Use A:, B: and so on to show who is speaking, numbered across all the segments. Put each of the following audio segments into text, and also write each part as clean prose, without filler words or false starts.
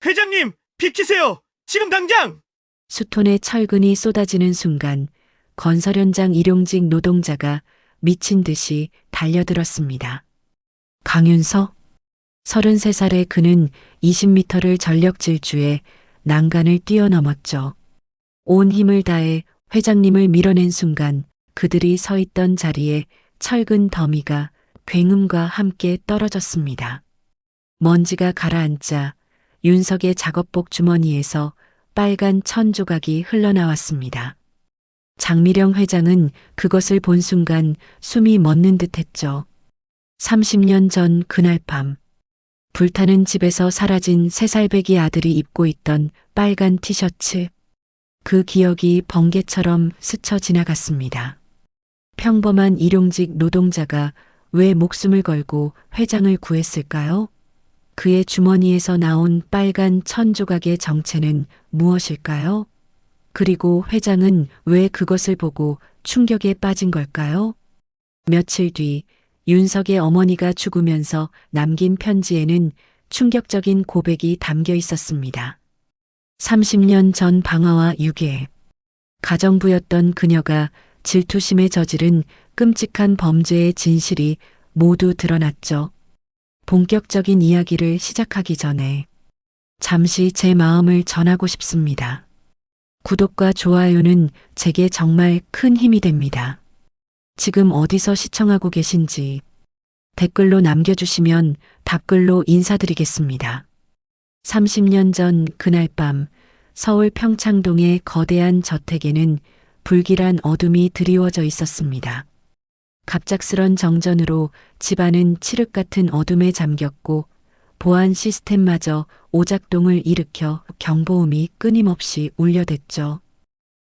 A: 회장님, 비키세요! 지금 당장!
B: 수톤에 철근이 쏟아지는 순간 건설 현장 일용직 노동자가 미친 듯이 달려들었습니다. 강윤서? 33살의 그는 20m를 전력 질주해 난간을 뛰어넘었죠. 온 힘을 다해 회장님을 밀어낸 순간 그들이 서 있던 자리에 철근 더미가 굉음과 함께 떨어졌습니다. 먼지가 가라앉자 윤석의 작업복 주머니에서 빨간 천 조각이 흘러나왔습니다. 장미령 회장은 그것을 본 순간 숨이 멎는 듯 했죠. 30년 전 그날 밤, 불타는 집에서 사라진 3살배기 아들이 입고 있던 빨간 티셔츠. 그 기억이 번개처럼 스쳐 지나갔습니다. 평범한 일용직 노동자가 왜 목숨을 걸고 회장을 구했을까요? 그의 주머니에서 나온 빨간 천 조각의 정체는 무엇일까요? 그리고 회장은 왜 그것을 보고 충격에 빠진 걸까요? 며칠 뒤 윤석의 어머니가 죽으면서 남긴 편지에는 충격적인 고백이 담겨 있었습니다. 30년 전 방화와 유괴. 가정부였던 그녀가 질투심에 저지른 끔찍한 범죄의 진실이 모두 드러났죠. 본격적인 이야기를 시작하기 전에 잠시 제 마음을 전하고 싶습니다. 구독과 좋아요는 제게 정말 큰 힘이 됩니다. 지금 어디서 시청하고 계신지 댓글로 남겨주시면 답글로 인사드리겠습니다. 30년 전 그날 밤 서울 평창동의 거대한 저택에는 불길한 어둠이 드리워져 있었습니다. 갑작스런 정전으로 집안은 칠흑 같은 어둠에 잠겼고 보안 시스템마저 오작동을 일으켜 경보음이 끊임없이 울려댔죠.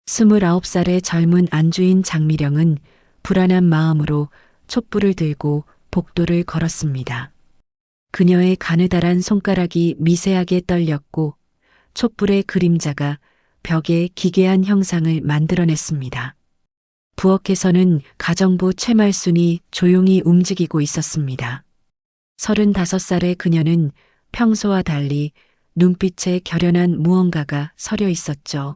B: 29살의 젊은 안주인 장미령은 불안한 마음으로 촛불을 들고 복도를 걸었습니다. 그녀의 가느다란 손가락이 미세하게 떨렸고 촛불의 그림자가 벽에 기괴한 형상을 만들어냈습니다. 부엌에서는 가정부 최말순이 조용히 움직이고 있었습니다. 35살의 그녀는 평소와 달리 눈빛에 결연한 무언가가 서려 있었죠.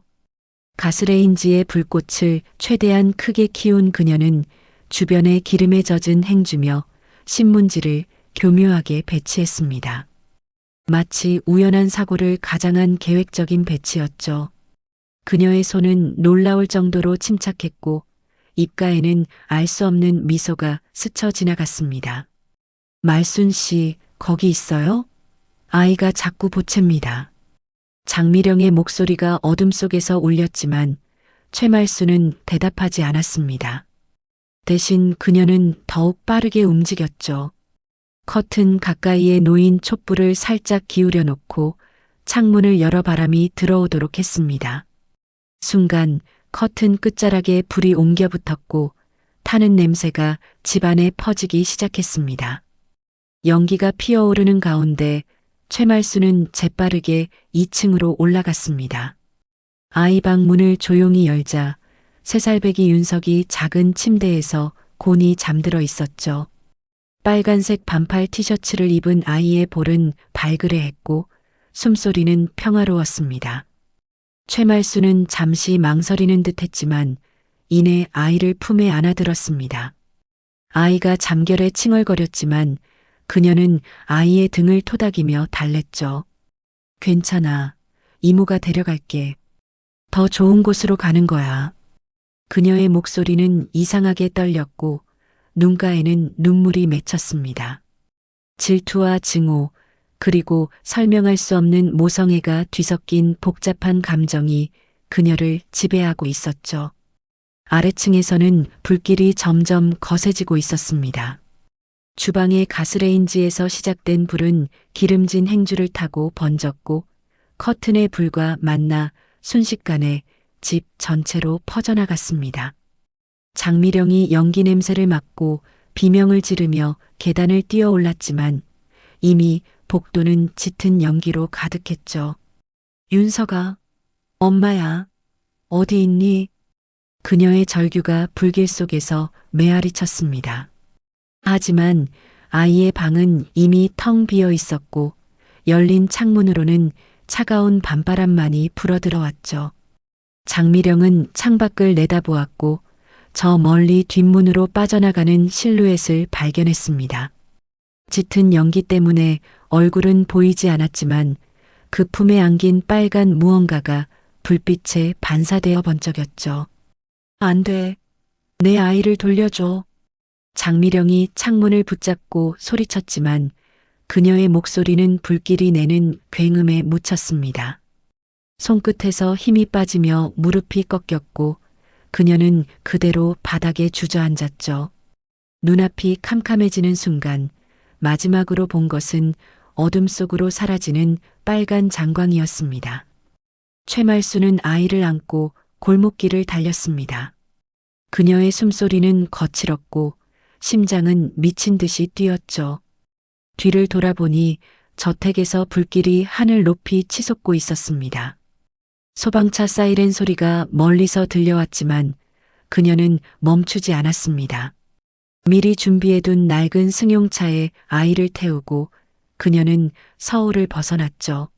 B: 가스레인지의 불꽃을 최대한 크게 키운 그녀는 주변에 기름에 젖은 행주며 신문지를 교묘하게 배치했습니다. 마치 우연한 사고를 가장한 계획적인 배치였죠. 그녀의 손은 놀라울 정도로 침착했고 입가에는 알 수 없는 미소가 스쳐 지나갔습니다. 말순 씨, 거기 있어요? 아이가 자꾸 보챕니다. 장미령의 목소리가 어둠 속에서 울렸지만 최말순은 대답하지 않았습니다. 대신 그녀는 더욱 빠르게 움직였죠. 커튼 가까이에 놓인 촛불을 살짝 기울여 놓고 창문을 열어 바람이 들어오도록 했습니다. 순간 커튼 끝자락에 불이 옮겨 붙었고 타는 냄새가 집안에 퍼지기 시작했습니다. 연기가 피어오르는 가운데 최말순은 재빠르게 2층으로 올라갔습니다. 아이 방 문을 조용히 열자 3살배기 윤석이 작은 침대에서 곤히 잠들어 있었죠. 빨간색 반팔 티셔츠를 입은 아이의 볼은 발그레했고 숨소리는 평화로웠습니다. 최말순은 잠시 망설이는 듯 했지만 이내 아이를 품에 안아들었습니다. 아이가 잠결에 칭얼거렸지만 그녀는 아이의 등을 토닥이며 달랬죠. 괜찮아. 이모가 데려갈게. 더 좋은 곳으로 가는 거야. 그녀의 목소리는 이상하게 떨렸고 눈가에는 눈물이 맺혔습니다. 질투와 증오, 그리고 설명할 수 없는 모성애가 뒤섞인 복잡한 감정이 그녀를 지배하고 있었죠. 아래층에서는 불길이 점점 거세지고 있었습니다. 주방의 가스레인지에서 시작된 불은 기름진 행주를 타고 번졌고 커튼의 불과 만나 순식간에 집 전체로 퍼져나갔습니다. 장미령이 연기 냄새를 맡고 비명을 지르며 계단을 뛰어 올랐지만 이미 복도는 짙은 연기로 가득했죠. 윤서가, 엄마야, 어디 있니? 그녀의 절규가 불길 속에서 메아리 쳤습니다. 하지만 아이의 방은 이미 텅 비어 있었고 열린 창문으로는 차가운 밤바람만이 불어들어왔죠. 장미령은 창밖을 내다보았고 저 멀리 뒷문으로 빠져나가는 실루엣을 발견했습니다. 짙은 연기 때문에 얼굴은 보이지 않았지만 그 품에 안긴 빨간 무언가가 불빛에 반사되어 번쩍였죠. 안 돼. 내 아이를 돌려줘. 장미령이 창문을 붙잡고 소리쳤지만 그녀의 목소리는 불길이 내는 굉음에 묻혔습니다. 손끝에서 힘이 빠지며 무릎이 꺾였고 그녀는 그대로 바닥에 주저앉았죠. 눈앞이 캄캄해지는 순간 마지막으로 본 것은 어둠 속으로 사라지는 빨간 장광이었습니다. 최말수는 아이를 안고 골목길을 달렸습니다. 그녀의 숨소리는 거칠었고 심장은 미친 듯이 뛰었죠. 뒤를 돌아보니 저택에서 불길이 하늘 높이 치솟고 있었습니다. 소방차 사이렌 소리가 멀리서 들려왔지만 그녀는 멈추지 않았습니다. 미리 준비해둔 낡은 승용차에 아이를 태우고 그녀는 서울을 벗어났죠.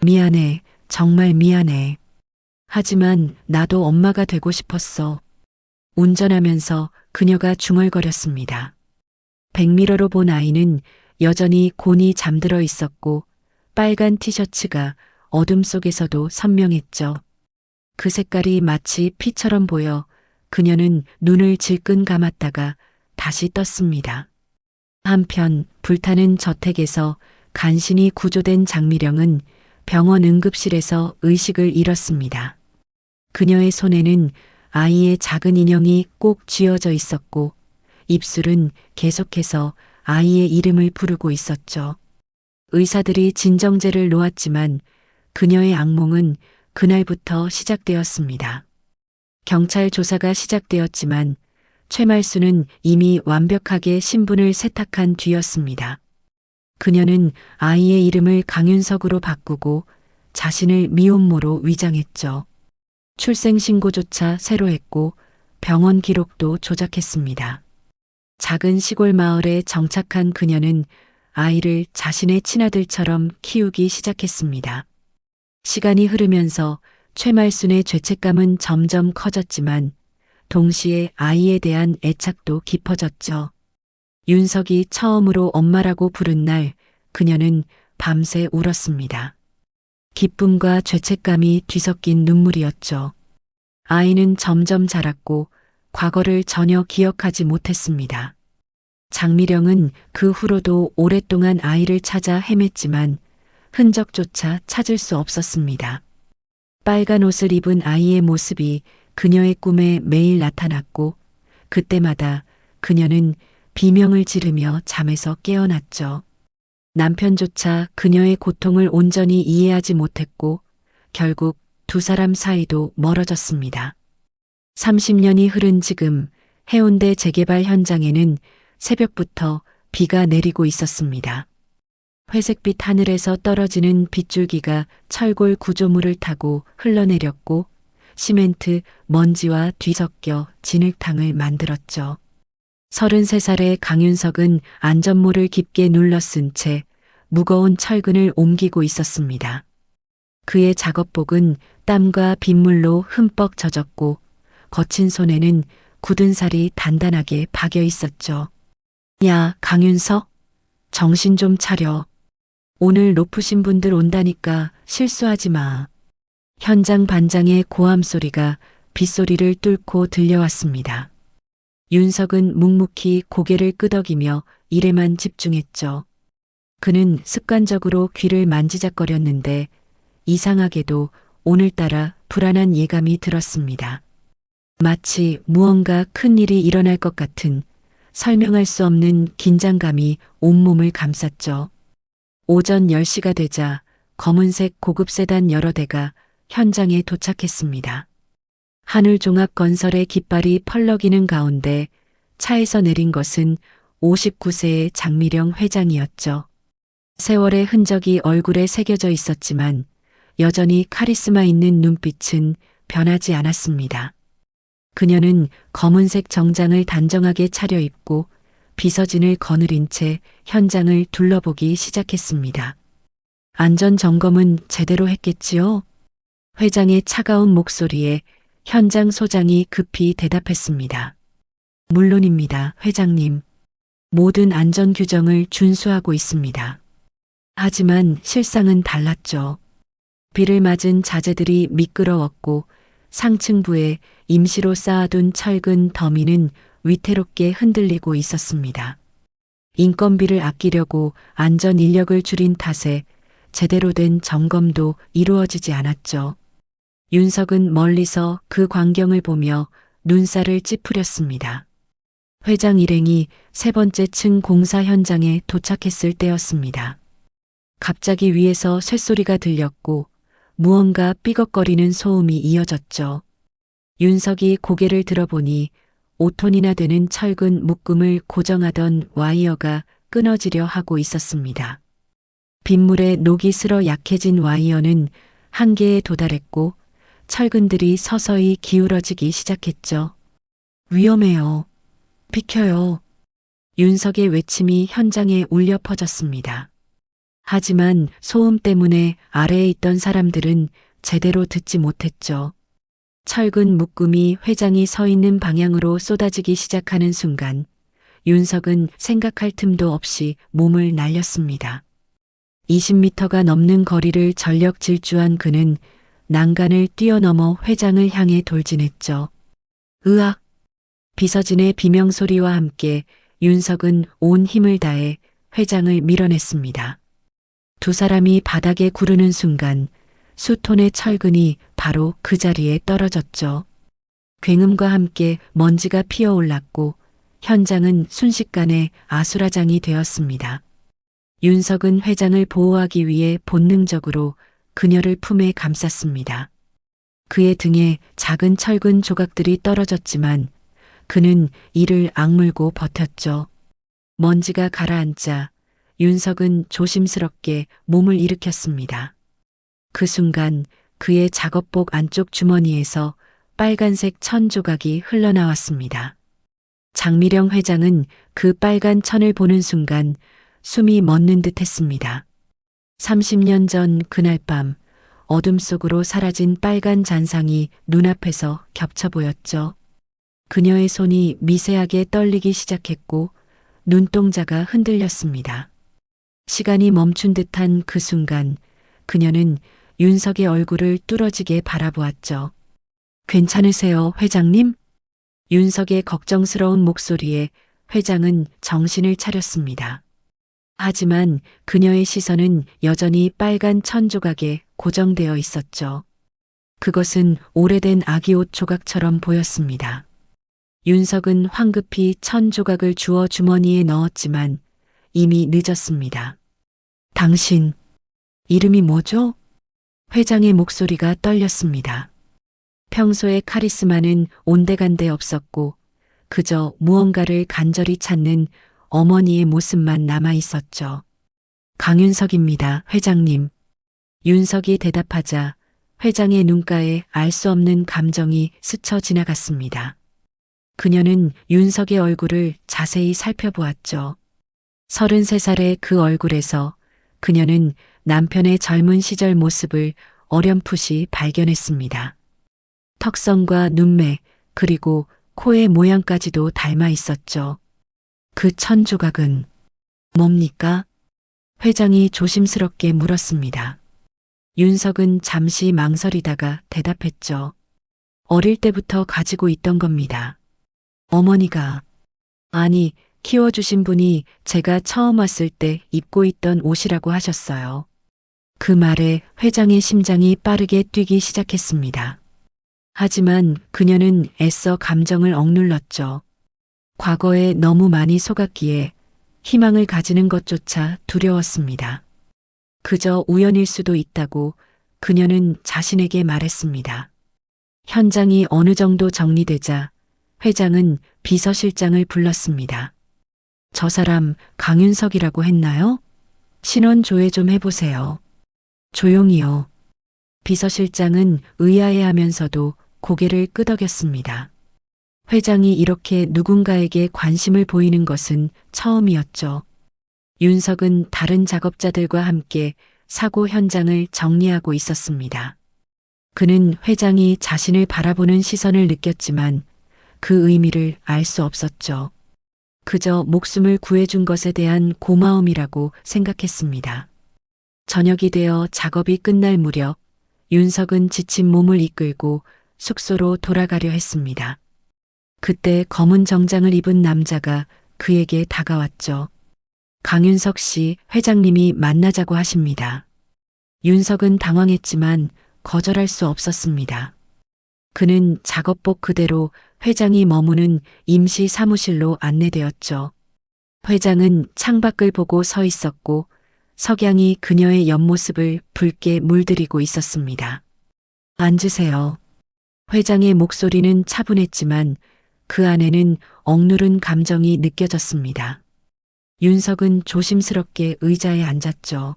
B: 미안해, 정말 미안해. 하지만 나도 엄마가 되고 싶었어. 운전하면서 그녀가 중얼거렸습니다. 백미러로 본 아이는 여전히 곤히 잠들어 있었고 빨간 티셔츠가 어둠 속에서도 선명했죠. 그 색깔이 마치 피처럼 보여 그녀는 눈을 질끈 감았다가 다시 떴습니다. 한편 불타는 저택에서 간신히 구조된 장미령은 병원 응급실에서 의식을 잃었습니다. 그녀의 손에는 아이의 작은 인형이 꼭 쥐어져 있었고 입술은 계속해서 아이의 이름을 부르고 있었죠. 의사들이 진정제를 놓았지만 그녀의 악몽은 그날부터 시작되었습니다. 경찰 조사가 시작되었지만 최말수는 이미 완벽하게 신분을 세탁한 뒤였습니다. 그녀는 아이의 이름을 강윤석으로 바꾸고 자신을 미혼모로 위장했죠. 출생신고조차 새로 했고 병원 기록도 조작했습니다. 작은 시골 마을에 정착한 그녀는 아이를 자신의 친아들처럼 키우기 시작했습니다. 시간이 흐르면서 최말순의 죄책감은 점점 커졌지만 동시에 아이에 대한 애착도 깊어졌죠. 윤석이 처음으로 엄마라고 부른 날 그녀는 밤새 울었습니다. 기쁨과 죄책감이 뒤섞인 눈물이었죠. 아이는 점점 자랐고 과거를 전혀 기억하지 못했습니다. 장미령은 그 후로도 오랫동안 아이를 찾아 헤맸지만 흔적조차 찾을 수 없었습니다. 빨간 옷을 입은 아이의 모습이 그녀의 꿈에 매일 나타났고 그때마다 그녀는 비명을 지르며 잠에서 깨어났죠. 남편조차 그녀의 고통을 온전히 이해하지 못했고 결국 두 사람 사이도 멀어졌습니다. 30년이 흐른 지금 해운대 재개발 현장에는 새벽부터 비가 내리고 있었습니다. 회색빛 하늘에서 떨어지는 빗줄기가 철골 구조물을 타고 흘러내렸고 시멘트, 먼지와 뒤섞여 진흙탕을 만들었죠. 33살의 강윤석은 안전모를 깊게 눌러 쓴 채 무거운 철근을 옮기고 있었습니다. 그의 작업복은 땀과 빗물로 흠뻑 젖었고 거친 손에는 굳은 살이 단단하게 박여 있었죠. 야, 강윤석, 정신 좀 차려. 오늘 높으신 분들 온다니까 실수하지 마. 현장 반장의 고함 소리가 빗소리를 뚫고 들려왔습니다. 윤석은 묵묵히 고개를 끄덕이며 일에만 집중했죠. 그는 습관적으로 귀를 만지작거렸는데 이상하게도 오늘따라 불안한 예감이 들었습니다. 마치 무언가 큰 일이 일어날 것 같은 설명할 수 없는 긴장감이 온몸을 감쌌죠. 오전 10시가 되자 검은색 고급 세단 여러 대가 현장에 도착했습니다. 하늘종합건설의 깃발이 펄럭이는 가운데 차에서 내린 것은 59세의 장미령 회장이었죠. 세월의 흔적이 얼굴에 새겨져 있었지만 여전히 카리스마 있는 눈빛은 변하지 않았습니다. 그녀는 검은색 정장을 단정하게 차려입고 비서진을 거느린 채 현장을 둘러보기 시작했습니다. 안전점검은 제대로 했겠지요? 회장의 차가운 목소리에 현장 소장이 급히 대답했습니다. 물론입니다, 회장님. 모든 안전 규정을 준수하고 있습니다. 하지만 실상은 달랐죠. 비를 맞은 자재들이 미끄러웠고 상층부에 임시로 쌓아둔 철근 더미는 위태롭게 흔들리고 있었습니다. 인건비를 아끼려고 안전 인력을 줄인 탓에 제대로 된 점검도 이루어지지 않았죠. 윤석은 멀리서 그 광경을 보며 눈살을 찌푸렸습니다. 회장 일행이 세 번째 층 공사 현장에 도착했을 때였습니다. 갑자기 위에서 쇳소리가 들렸고 무언가 삐걱거리는 소음이 이어졌죠. 윤석이 고개를 들어보니 5톤이나 되는 철근 묶음을 고정하던 와이어가 끊어지려 하고 있었습니다. 빗물에 녹이 슬어 약해진 와이어는 한계에 도달했고 철근들이 서서히 기울어지기 시작했죠. 위험해요. 비켜요. 윤석의 외침이 현장에 울려 퍼졌습니다. 하지만 소음 때문에 아래에 있던 사람들은 제대로 듣지 못했죠. 철근 묶음이 회장이 서 있는 방향으로 쏟아지기 시작하는 순간 윤석은 생각할 틈도 없이 몸을 날렸습니다. 20m가 넘는 거리를 전력 질주한 그는 난간을 뛰어넘어 회장을 향해 돌진했죠. 으악! 비서진의 비명소리와 함께 윤석은 온 힘을 다해 회장을 밀어냈습니다. 두 사람이 바닥에 구르는 순간 수톤의 철근이 바로 그 자리에 떨어졌죠. 굉음과 함께 먼지가 피어올랐고 현장은 순식간에 아수라장이 되었습니다. 윤석은 회장을 보호하기 위해 본능적으로 그녀를 품에 감쌌습니다. 그의 등에 작은 철근 조각들이 떨어졌지만 그는 이를 악물고 버텼죠. 먼지가 가라앉자 윤석은 조심스럽게 몸을 일으켰습니다. 그 순간 그의 작업복 안쪽 주머니에서 빨간색 천 조각이 흘러나왔습니다. 장미령 회장은 그 빨간 천을 보는 순간 숨이 멎는 듯 했습니다. 30년 전 그날 밤 어둠 속으로 사라진 빨간 잔상이 눈앞에서 겹쳐 보였죠. 그녀의 손이 미세하게 떨리기 시작했고 눈동자가 흔들렸습니다. 시간이 멈춘 듯한 그 순간 그녀는 윤석의 얼굴을 뚫어지게 바라보았죠. 괜찮으세요, 회장님? 윤석의 걱정스러운 목소리에 회장은 정신을 차렸습니다. 하지만 그녀의 시선은 여전히 빨간 천 조각에 고정되어 있었죠. 그것은 오래된 아기 옷 조각처럼 보였습니다. 윤석은 황급히 천 조각을 주워 주머니에 넣었지만 이미 늦었습니다. 당신, 이름이 뭐죠? 회장의 목소리가 떨렸습니다. 평소의 카리스마는 온데간데 없었고 그저 무언가를 간절히 찾는 어머니의 모습만 남아 있었죠. 강윤석입니다, 회장님. 윤석이 대답하자 회장의 눈가에 알 수 없는 감정이 스쳐 지나갔습니다. 그녀는 윤석의 얼굴을 자세히 살펴보았죠. 33살의 그 얼굴에서 그녀는 남편의 젊은 시절 모습을 어렴풋이 발견했습니다. 턱선과 눈매 그리고 코의 모양까지도 닮아 있었죠. 그 천 조각은 뭡니까? 회장이 조심스럽게 물었습니다. 윤석은 잠시 망설이다가 대답했죠. 어릴 때부터 가지고 있던 겁니다. 어머니가, 아니, 키워주신 분이 제가 처음 왔을 때 입고 있던 옷이라고 하셨어요. 그 말에 회장의 심장이 빠르게 뛰기 시작했습니다. 하지만 그녀는 애써 감정을 억눌렀죠. 과거에 너무 많이 속았기에 희망을 가지는 것조차 두려웠습니다. 그저 우연일 수도 있다고 그녀는 자신에게 말했습니다. 현장이 어느 정도 정리되자 회장은 비서실장을 불렀습니다. 저 사람 강윤석이라고 했나요? 신원 조회 좀 해보세요. 조용히요. 비서실장은 의아해하면서도 고개를 끄덕였습니다. 회장이 이렇게 누군가에게 관심을 보이는 것은 처음이었죠. 윤석은 다른 작업자들과 함께 사고 현장을 정리하고 있었습니다. 그는 회장이 자신을 바라보는 시선을 느꼈지만 그 의미를 알 수 없었죠. 그저 목숨을 구해준 것에 대한 고마움이라고 생각했습니다. 저녁이 되어 작업이 끝날 무렵 윤석은 지친 몸을 이끌고 숙소로 돌아가려 했습니다. 그때 검은 정장을 입은 남자가 그에게 다가왔죠. 강윤석 씨, 회장님이 만나자고 하십니다. 윤석은 당황했지만 거절할 수 없었습니다. 그는 작업복 그대로 회장이 머무는 임시 사무실로 안내되었죠. 회장은 창밖을 보고 서 있었고 석양이 그녀의 옆모습을 붉게 물들이고 있었습니다. 앉으세요. 회장의 목소리는 차분했지만 그 안에는 억누른 감정이 느껴졌습니다. 윤석은 조심스럽게 의자에 앉았죠.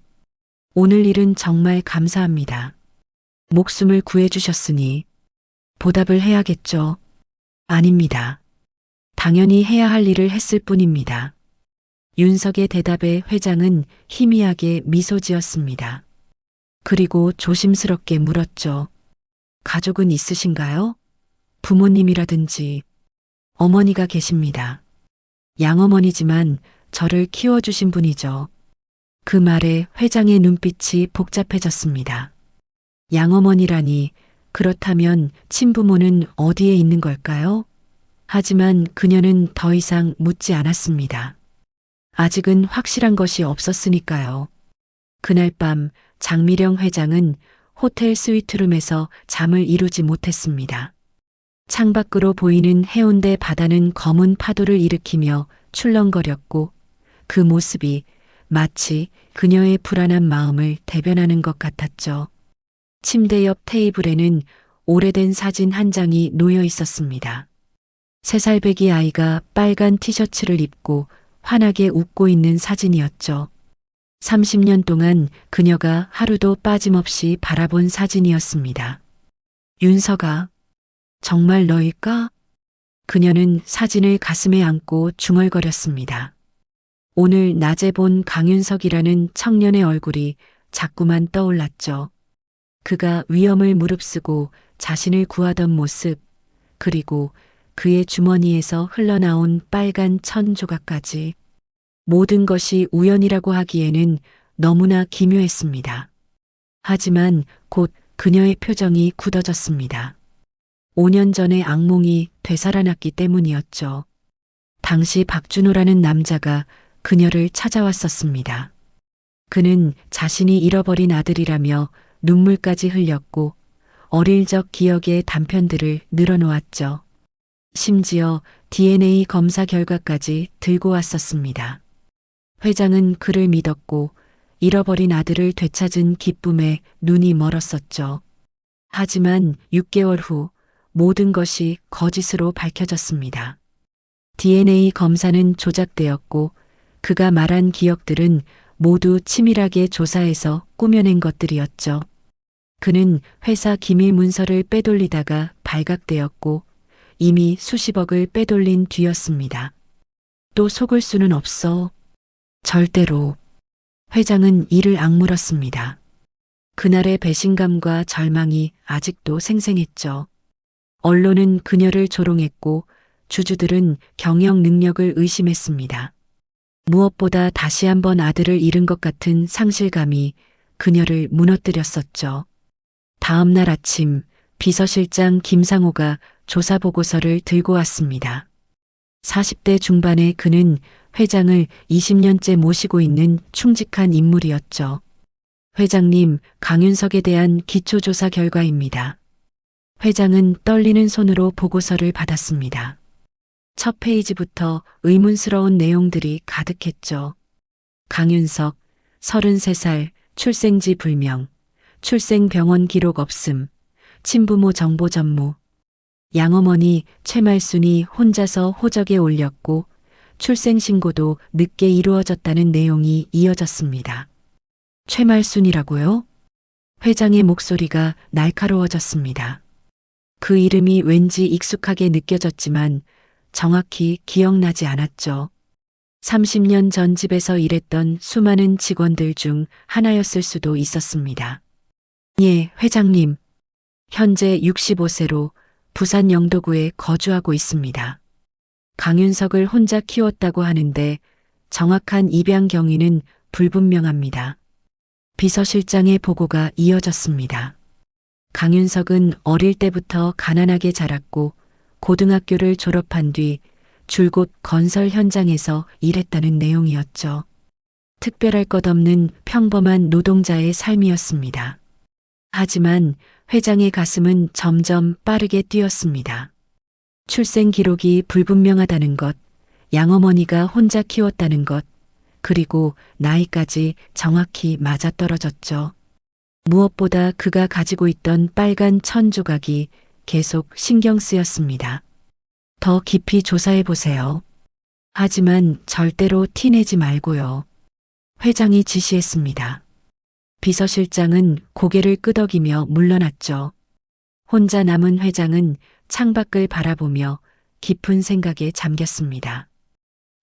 B: 오늘 일은 정말 감사합니다. 목숨을 구해주셨으니 보답을 해야겠죠. 아닙니다. 당연히 해야 할 일을 했을 뿐입니다. 윤석의 대답에 회장은 희미하게 미소 지었습니다. 그리고 조심스럽게 물었죠. 가족은 있으신가요? 부모님이라든지 어머니가 계십니다. 양어머니지만 저를 키워주신 분이죠. 그 말에 회장의 눈빛이 복잡해졌습니다. 양어머니라니 그렇다면 친부모는 어디에 있는 걸까요? 하지만 그녀는 더 이상 묻지 않았습니다. 아직은 확실한 것이 없었으니까요. 그날 밤 장미령 회장은 호텔 스위트룸에서 잠을 이루지 못했습니다. 창밖으로 보이는 해운대 바다는 검은 파도를 일으키며 출렁거렸고 그 모습이 마치 그녀의 불안한 마음을 대변하는 것 같았죠. 침대 옆 테이블에는 오래된 사진 한 장이 놓여 있었습니다. 3살 배기 아이가 빨간 티셔츠를 입고 환하게 웃고 있는 사진이었죠. 30년 동안 그녀가 하루도 빠짐없이 바라본 사진이었습니다. 윤서가 정말 너일까? 그녀는 사진을 가슴에 안고 중얼거렸습니다. 오늘 낮에 본 강윤석이라는 청년의 얼굴이 자꾸만 떠올랐죠. 그가 위험을 무릅쓰고 자신을 구하던 모습, 그리고 그의 주머니에서 흘러나온 빨간 천 조각까지 모든 것이 우연이라고 하기에는 너무나 기묘했습니다. 하지만 곧 그녀의 표정이 굳어졌습니다. 5년 전의 악몽이 되살아났기 때문이었죠. 당시 박준호라는 남자가 그녀를 찾아왔었습니다. 그는 자신이 잃어버린 아들이라며 눈물까지 흘렸고 어릴 적 기억의 단편들을 늘어놓았죠. 심지어 DNA 검사 결과까지 들고 왔었습니다. 회장은 그를 믿었고 잃어버린 아들을 되찾은 기쁨에 눈이 멀었었죠. 하지만 6개월 후 모든 것이 거짓으로 밝혀졌습니다. DNA 검사는 조작되었고 그가 말한 기억들은 모두 치밀하게 조사해서 꾸며낸 것들이었죠. 그는 회사 기밀 문서를 빼돌리다가 발각되었고 이미 수십억을 빼돌린 뒤였습니다. 또 속을 수는 없어. 절대로. 회장은 이를 악물었습니다. 그날의 배신감과 절망이 아직도 생생했죠. 언론은 그녀를 조롱했고 주주들은 경영 능력을 의심했습니다. 무엇보다 다시 한번 아들을 잃은 것 같은 상실감이 그녀를 무너뜨렸었죠. 다음 날 아침 비서실장 김상호가 조사 보고서를 들고 왔습니다. 40대 중반의 그는 회장을 20년째 모시고 있는 충직한 인물이었죠. 회장님, 강윤석에 대한 기초조사 결과입니다. 회장은 떨리는 손으로 보고서를 받았습니다. 첫 페이지부터 의문스러운 내용들이 가득했죠. 강윤석, 33살, 출생지 불명, 출생병원 기록 없음, 친부모 정보 전무, 양어머니 최말순이 혼자서 호적에 올렸고 출생신고도 늦게 이루어졌다는 내용이 이어졌습니다. 최말순이라고요? 회장의 목소리가 날카로워졌습니다. 그 이름이 왠지 익숙하게 느껴졌지만 정확히 기억나지 않았죠. 30년 전 집에서 일했던 수많은 직원들 중 하나였을 수도 있었습니다. 예, 회장님. 현재 65세로 부산 영도구에 거주하고 있습니다. 강윤석을 혼자 키웠다고 하는데 정확한 입양 경위는 불분명합니다. 비서실장의 보고가 이어졌습니다. 강윤석은 어릴 때부터 가난하게 자랐고 고등학교를 졸업한 뒤 줄곧 건설 현장에서 일했다는 내용이었죠. 특별할 것 없는 평범한 노동자의 삶이었습니다. 하지만 회장의 가슴은 점점 빠르게 뛰었습니다. 출생 기록이 불분명하다는 것, 양어머니가 혼자 키웠다는 것, 그리고 나이까지 정확히 맞아떨어졌죠. 무엇보다 그가 가지고 있던 빨간 천 조각이 계속 신경 쓰였습니다. 더 깊이 조사해 보세요. 하지만 절대로 티내지 말고요. 회장이 지시했습니다. 비서실장은 고개를 끄덕이며 물러났죠. 혼자 남은 회장은 창밖을 바라보며 깊은 생각에 잠겼습니다.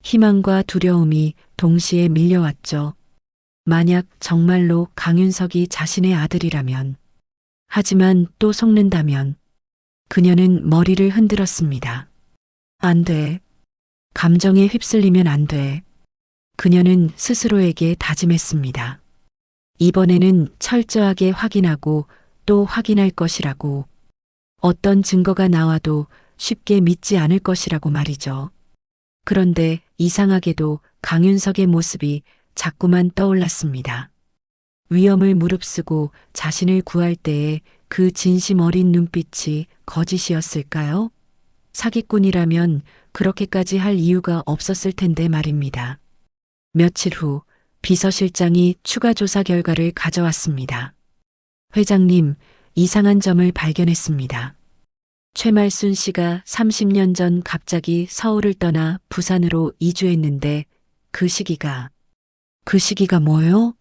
B: 희망과 두려움이 동시에 밀려왔죠. 만약 정말로 강윤석이 자신의 아들이라면, 하지만 또 속는다면, 그녀는 머리를 흔들었습니다. 안 돼. 감정에 휩쓸리면 안 돼. 그녀는 스스로에게 다짐했습니다. 이번에는 철저하게 확인하고 또 확인할 것이라고. 어떤 증거가 나와도 쉽게 믿지 않을 것이라고 말이죠. 그런데 이상하게도 강윤석의 모습이 자꾸만 떠올랐습니다. 위험을 무릅쓰고 자신을 구할 때의 그 진심 어린 눈빛이 거짓이었을까요? 사기꾼이라면 그렇게까지 할 이유가 없었을 텐데 말입니다. 며칠 후 비서실장이 추가 조사 결과를 가져왔습니다. 회장님, 이상한 점을 발견했습니다. 최말순 씨가 30년 전 갑자기 서울을 떠나 부산으로 이주했는데 그 시기가 뭐요?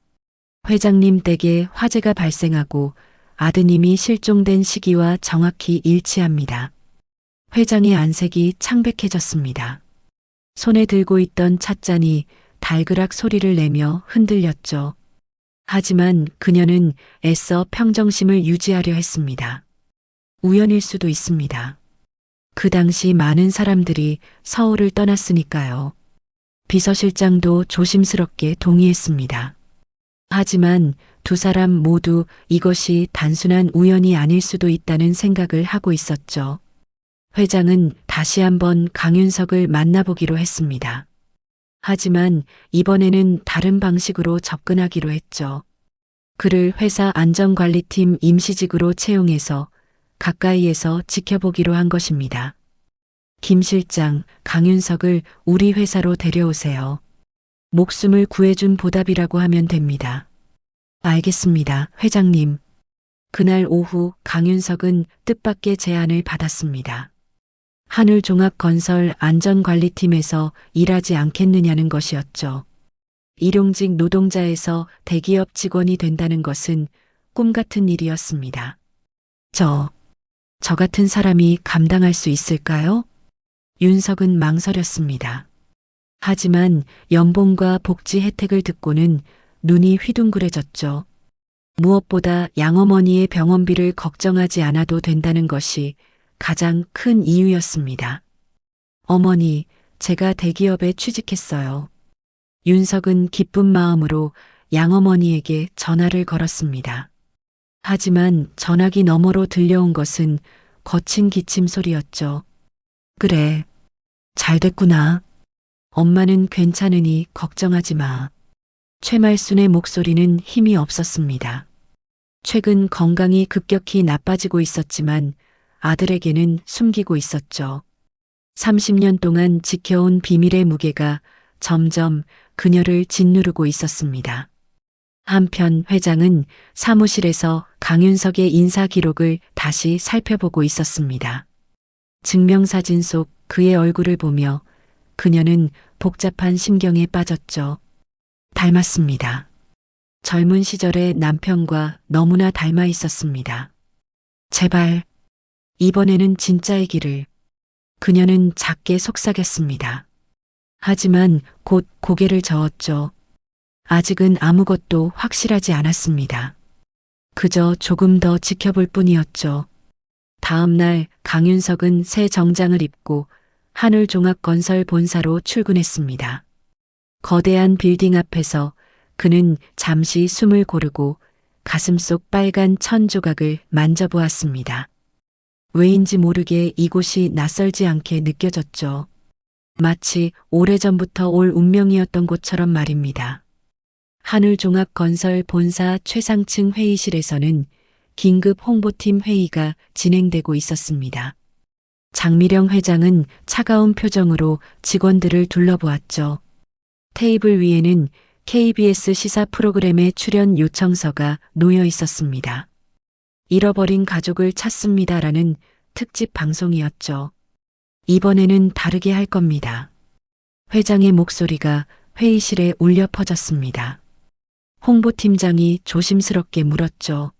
B: 회장님 댁에 화재가 발생하고 아드님이 실종된 시기와 정확히 일치합니다. 회장의 안색이 창백해졌습니다. 손에 들고 있던 찻잔이 달그락 소리를 내며 흔들렸죠. 하지만 그녀는 애써 평정심을 유지하려 했습니다. 우연일 수도 있습니다. 그 당시 많은 사람들이 서울을 떠났으니까요. 비서실장도 조심스럽게 동의했습니다. 하지만 두 사람 모두 이것이 단순한 우연이 아닐 수도 있다는 생각을 하고 있었죠. 회장은 다시 한번 강윤석을 만나보기로 했습니다. 하지만 이번에는 다른 방식으로 접근하기로 했죠. 그를 회사 안전관리팀 임시직으로 채용해서 가까이에서 지켜보기로 한 것입니다. 김 실장, 강윤석을 우리 회사로 데려오세요. 목숨을 구해준 보답이라고 하면 됩니다. 알겠습니다, 회장님. 그날 오후 강윤석은 뜻밖의 제안을 받았습니다. 하늘종합건설 안전관리팀에서 일하지 않겠느냐는 것이었죠. 일용직 노동자에서 대기업 직원이 된다는 것은 꿈 같은 일이었습니다. 저 같은 사람이 감당할 수 있을까요? 윤석은 망설였습니다. 하지만 연봉과 복지 혜택을 듣고는 눈이 휘둥그레졌죠. 무엇보다 양어머니의 병원비를 걱정하지 않아도 된다는 것이 가장 큰 이유였습니다. 어머니, 제가 대기업에 취직했어요. 윤석은 기쁜 마음으로 양어머니에게 전화를 걸었습니다. 하지만 전화기 너머로 들려온 것은 거친 기침 소리였죠. 그래, 잘 됐구나. 엄마는 괜찮으니 걱정하지 마. 최말순의 목소리는 힘이 없었습니다. 최근 건강이 급격히 나빠지고 있었지만 아들에게는 숨기고 있었죠. 30년 동안 지켜온 비밀의 무게가 점점 그녀를 짓누르고 있었습니다. 한편 회장은 사무실에서 강윤석의 인사 기록을 다시 살펴보고 있었습니다. 증명사진 속 그의 얼굴을 보며 그녀는 복잡한 심경에 빠졌죠. 닮았습니다. 젊은 시절의 남편과 너무나 닮아 있었습니다. 제발, 이번에는 진짜의 길을. 그녀는 작게 속삭였습니다. 하지만 곧 고개를 저었죠. 아직은 아무것도 확실하지 않았습니다. 그저 조금 더 지켜볼 뿐이었죠. 다음 날 강윤석은 새 정장을 입고 하늘종합건설 본사로 출근했습니다. 거대한 빌딩 앞에서 그는 잠시 숨을 고르고 가슴속 빨간 천 조각을 만져보았습니다. 왜인지 모르게 이곳이 낯설지 않게 느껴졌죠. 마치 오래전부터 올 운명이었던 곳처럼 말입니다. 하늘종합건설 본사 최상층 회의실에서는 긴급 홍보팀 회의가 진행되고 있었습니다. 장미령 회장은 차가운 표정으로 직원들을 둘러보았죠. 테이블 위에는 KBS 시사 프로그램의 출연 요청서가 놓여 있었습니다. 잃어버린 가족을 찾습니다라는 특집 방송이었죠. 이번에는 다르게 할 겁니다. 회장의 목소리가 회의실에 울려 퍼졌습니다. 홍보팀장이 조심스럽게 물었죠.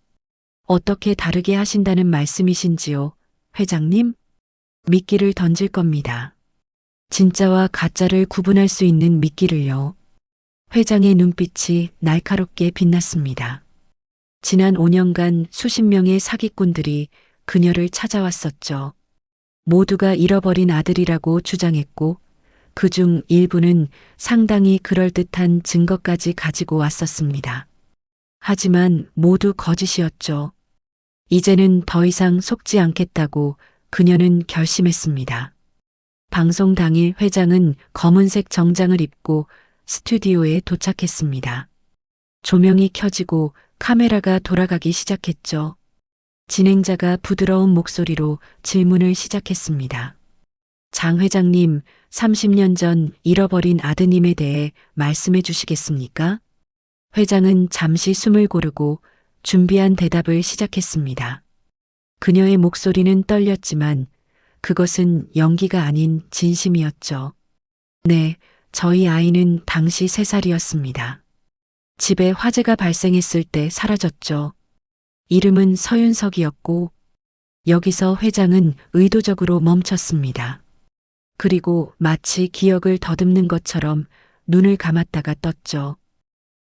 B: 어떻게 다르게 하신다는 말씀이신지요, 회장님? 미끼를 던질 겁니다. 진짜와 가짜를 구분할 수 있는 미끼를요. 회장의 눈빛이 날카롭게 빛났습니다. 지난 5년간 수십 명의 사기꾼들이 그녀를 찾아왔었죠. 모두가 잃어버린 아들이라고 주장했고 그중 일부는 상당히 그럴듯한 증거까지 가지고 왔었습니다. 하지만 모두 거짓이었죠. 이제는 더 이상 속지 않겠다고 그녀는 결심했습니다. 방송 당일 회장은 검은색 정장을 입고 스튜디오에 도착했습니다. 조명이 켜지고 카메라가 돌아가기 시작했죠. 진행자가 부드러운 목소리로 질문을 시작했습니다. 장 회장님, 30년 전 잃어버린 아드님에 대해 말씀해 주시겠습니까? 회장은 잠시 숨을 고르고 준비한 대답을 시작했습니다. 그녀의 목소리는 떨렸지만 그것은 연기가 아닌 진심이었죠. 네, 저희 아이는 당시 3살이었습니다. 집에 화재가 발생했을 때 사라졌죠. 이름은 서윤석이었고 여기서 회장은 의도적으로 멈췄습니다. 그리고 마치 기억을 더듬는 것처럼 눈을 감았다가 떴죠.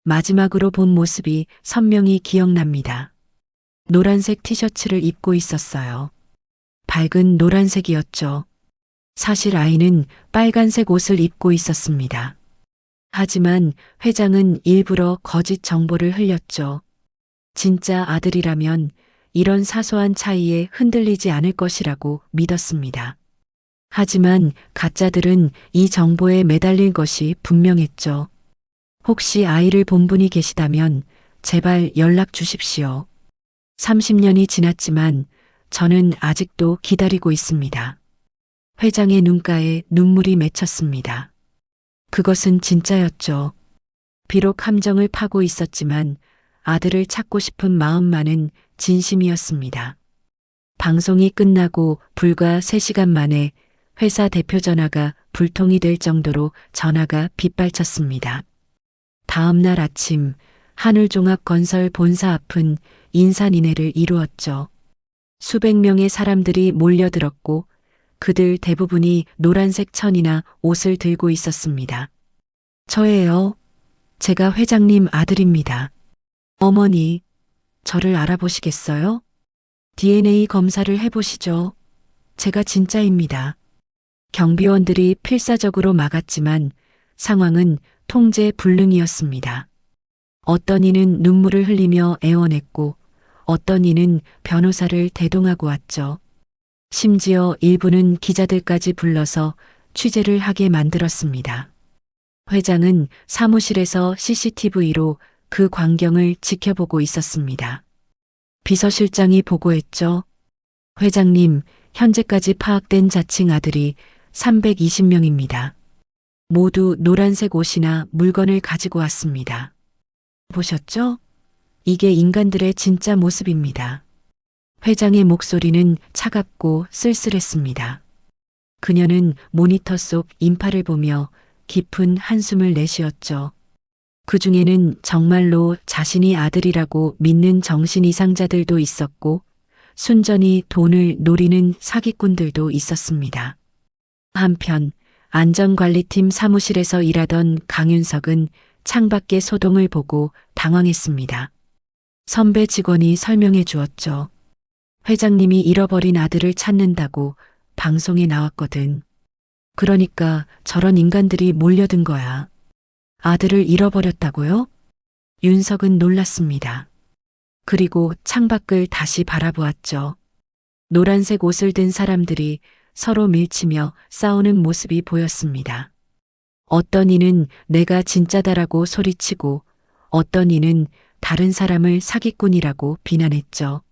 B: 마지막으로 본 모습이 선명히 기억납니다. 노란색 티셔츠를 입고 있었어요. 밝은 노란색이었죠. 사실 아이는 빨간색 옷을 입고 있었습니다. 하지만 회장은 일부러 거짓 정보를 흘렸죠. 진짜 아들이라면 이런 사소한 차이에 흔들리지 않을 것이라고 믿었습니다. 하지만 가짜들은 이 정보에 매달릴 것이 분명했죠. 혹시 아이를 본 분이 계시다면 제발 연락 주십시오. 30년이 지났지만 저는 아직도 기다리고 있습니다. 회장의 눈가에 눈물이 맺혔습니다. 그것은 진짜였죠. 비록 함정을 파고 있었지만 아들을 찾고 싶은 마음만은 진심이었습니다. 방송이 끝나고 불과 3시간 만에 회사 대표 전화가 불통이 될 정도로 전화가 빗발쳤습니다. 다음 날 아침 하늘종합건설 본사 앞은 인산인해를 이루었죠. 수백 명의 사람들이 몰려들었고 그들 대부분이 노란색 천이나 옷을 들고 있었습니다. 저예요. 제가 회장님 아들입니다. 어머니, 저를 알아보시겠어요? DNA 검사를 해보시죠. 제가 진짜입니다. 경비원들이 필사적으로 막았지만 상황은 통제 불능이었습니다. 어떤 이는 눈물을 흘리며 애원했고 어떤 이는 변호사를 대동하고 왔죠. 심지어 일부는 기자들까지 불러서 취재를 하게 만들었습니다. 회장은 사무실에서 CCTV로 그 광경을 지켜보고 있었습니다. 비서실장이 보고했죠. 회장님, 현재까지 파악된 자칭 아들이 320명입니다. 모두 노란색 옷이나 물건을 가지고 왔습니다. 보셨죠? 이게 인간들의 진짜 모습입니다. 회장의 목소리는 차갑고 쓸쓸했습니다. 그녀는 모니터 속 인파를 보며 깊은 한숨을 내쉬었죠. 그 중에는 정말로 자신이 아들이라고 믿는 정신 이상자들도 있었고 순전히 돈을 노리는 사기꾼들도 있었습니다. 한편 안전관리팀 사무실에서 일하던 강윤석은 창밖의 소동을 보고 당황했습니다. 선배 직원이 설명해 주었죠. 회장님이 잃어버린 아들을 찾는다고 방송에 나왔거든. 그러니까 저런 인간들이 몰려든 거야. 아들을 잃어버렸다고요? 윤석은 놀랐습니다. 그리고 창밖을 다시 바라보았죠. 노란색 옷을 든 사람들이 서로 밀치며 싸우는 모습이 보였습니다. 어떤 이는 내가 진짜다라고 소리치고 어떤 이는 다른 사람을 사기꾼이라고 비난했죠.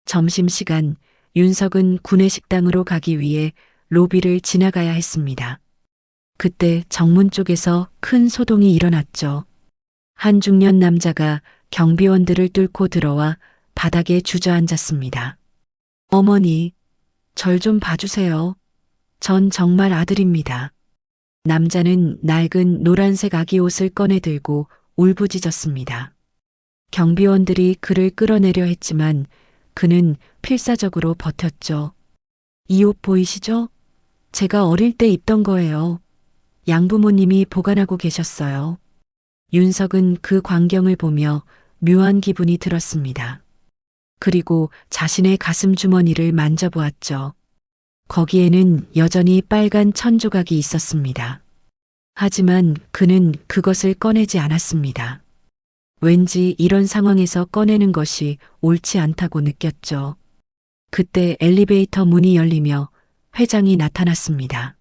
B: 점심시간 윤석은 구내식당으로 가기 위해 로비를 지나가야 했습니다. 그때 정문 쪽에서 큰 소동이 일어났죠. 한 중년 남자가 경비원들을 뚫고 들어와 바닥에 주저앉았습니다. 어머니, 절 좀 봐주세요. 전 정말 아들입니다. 남자는 낡은 노란색 아기 옷을 꺼내 들고 울부짖었습니다. 경비원들이 그를 끌어내려 했지만 그는 필사적으로 버텼죠. 이 옷 보이시죠? 제가 어릴 때 입던 거예요. 양부모님이 보관하고 계셨어요. 윤석은 그 광경을 보며 묘한 기분이 들었습니다. 그리고 자신의 가슴 주머니를 만져보았죠. 거기에는 여전히 빨간 천조각이 있었습니다. 하지만 그는 그것을 꺼내지 않았습니다. 왠지 이런 상황에서 꺼내는 것이 옳지 않다고 느꼈죠. 그때 엘리베이터 문이 열리며 회장이 나타났습니다.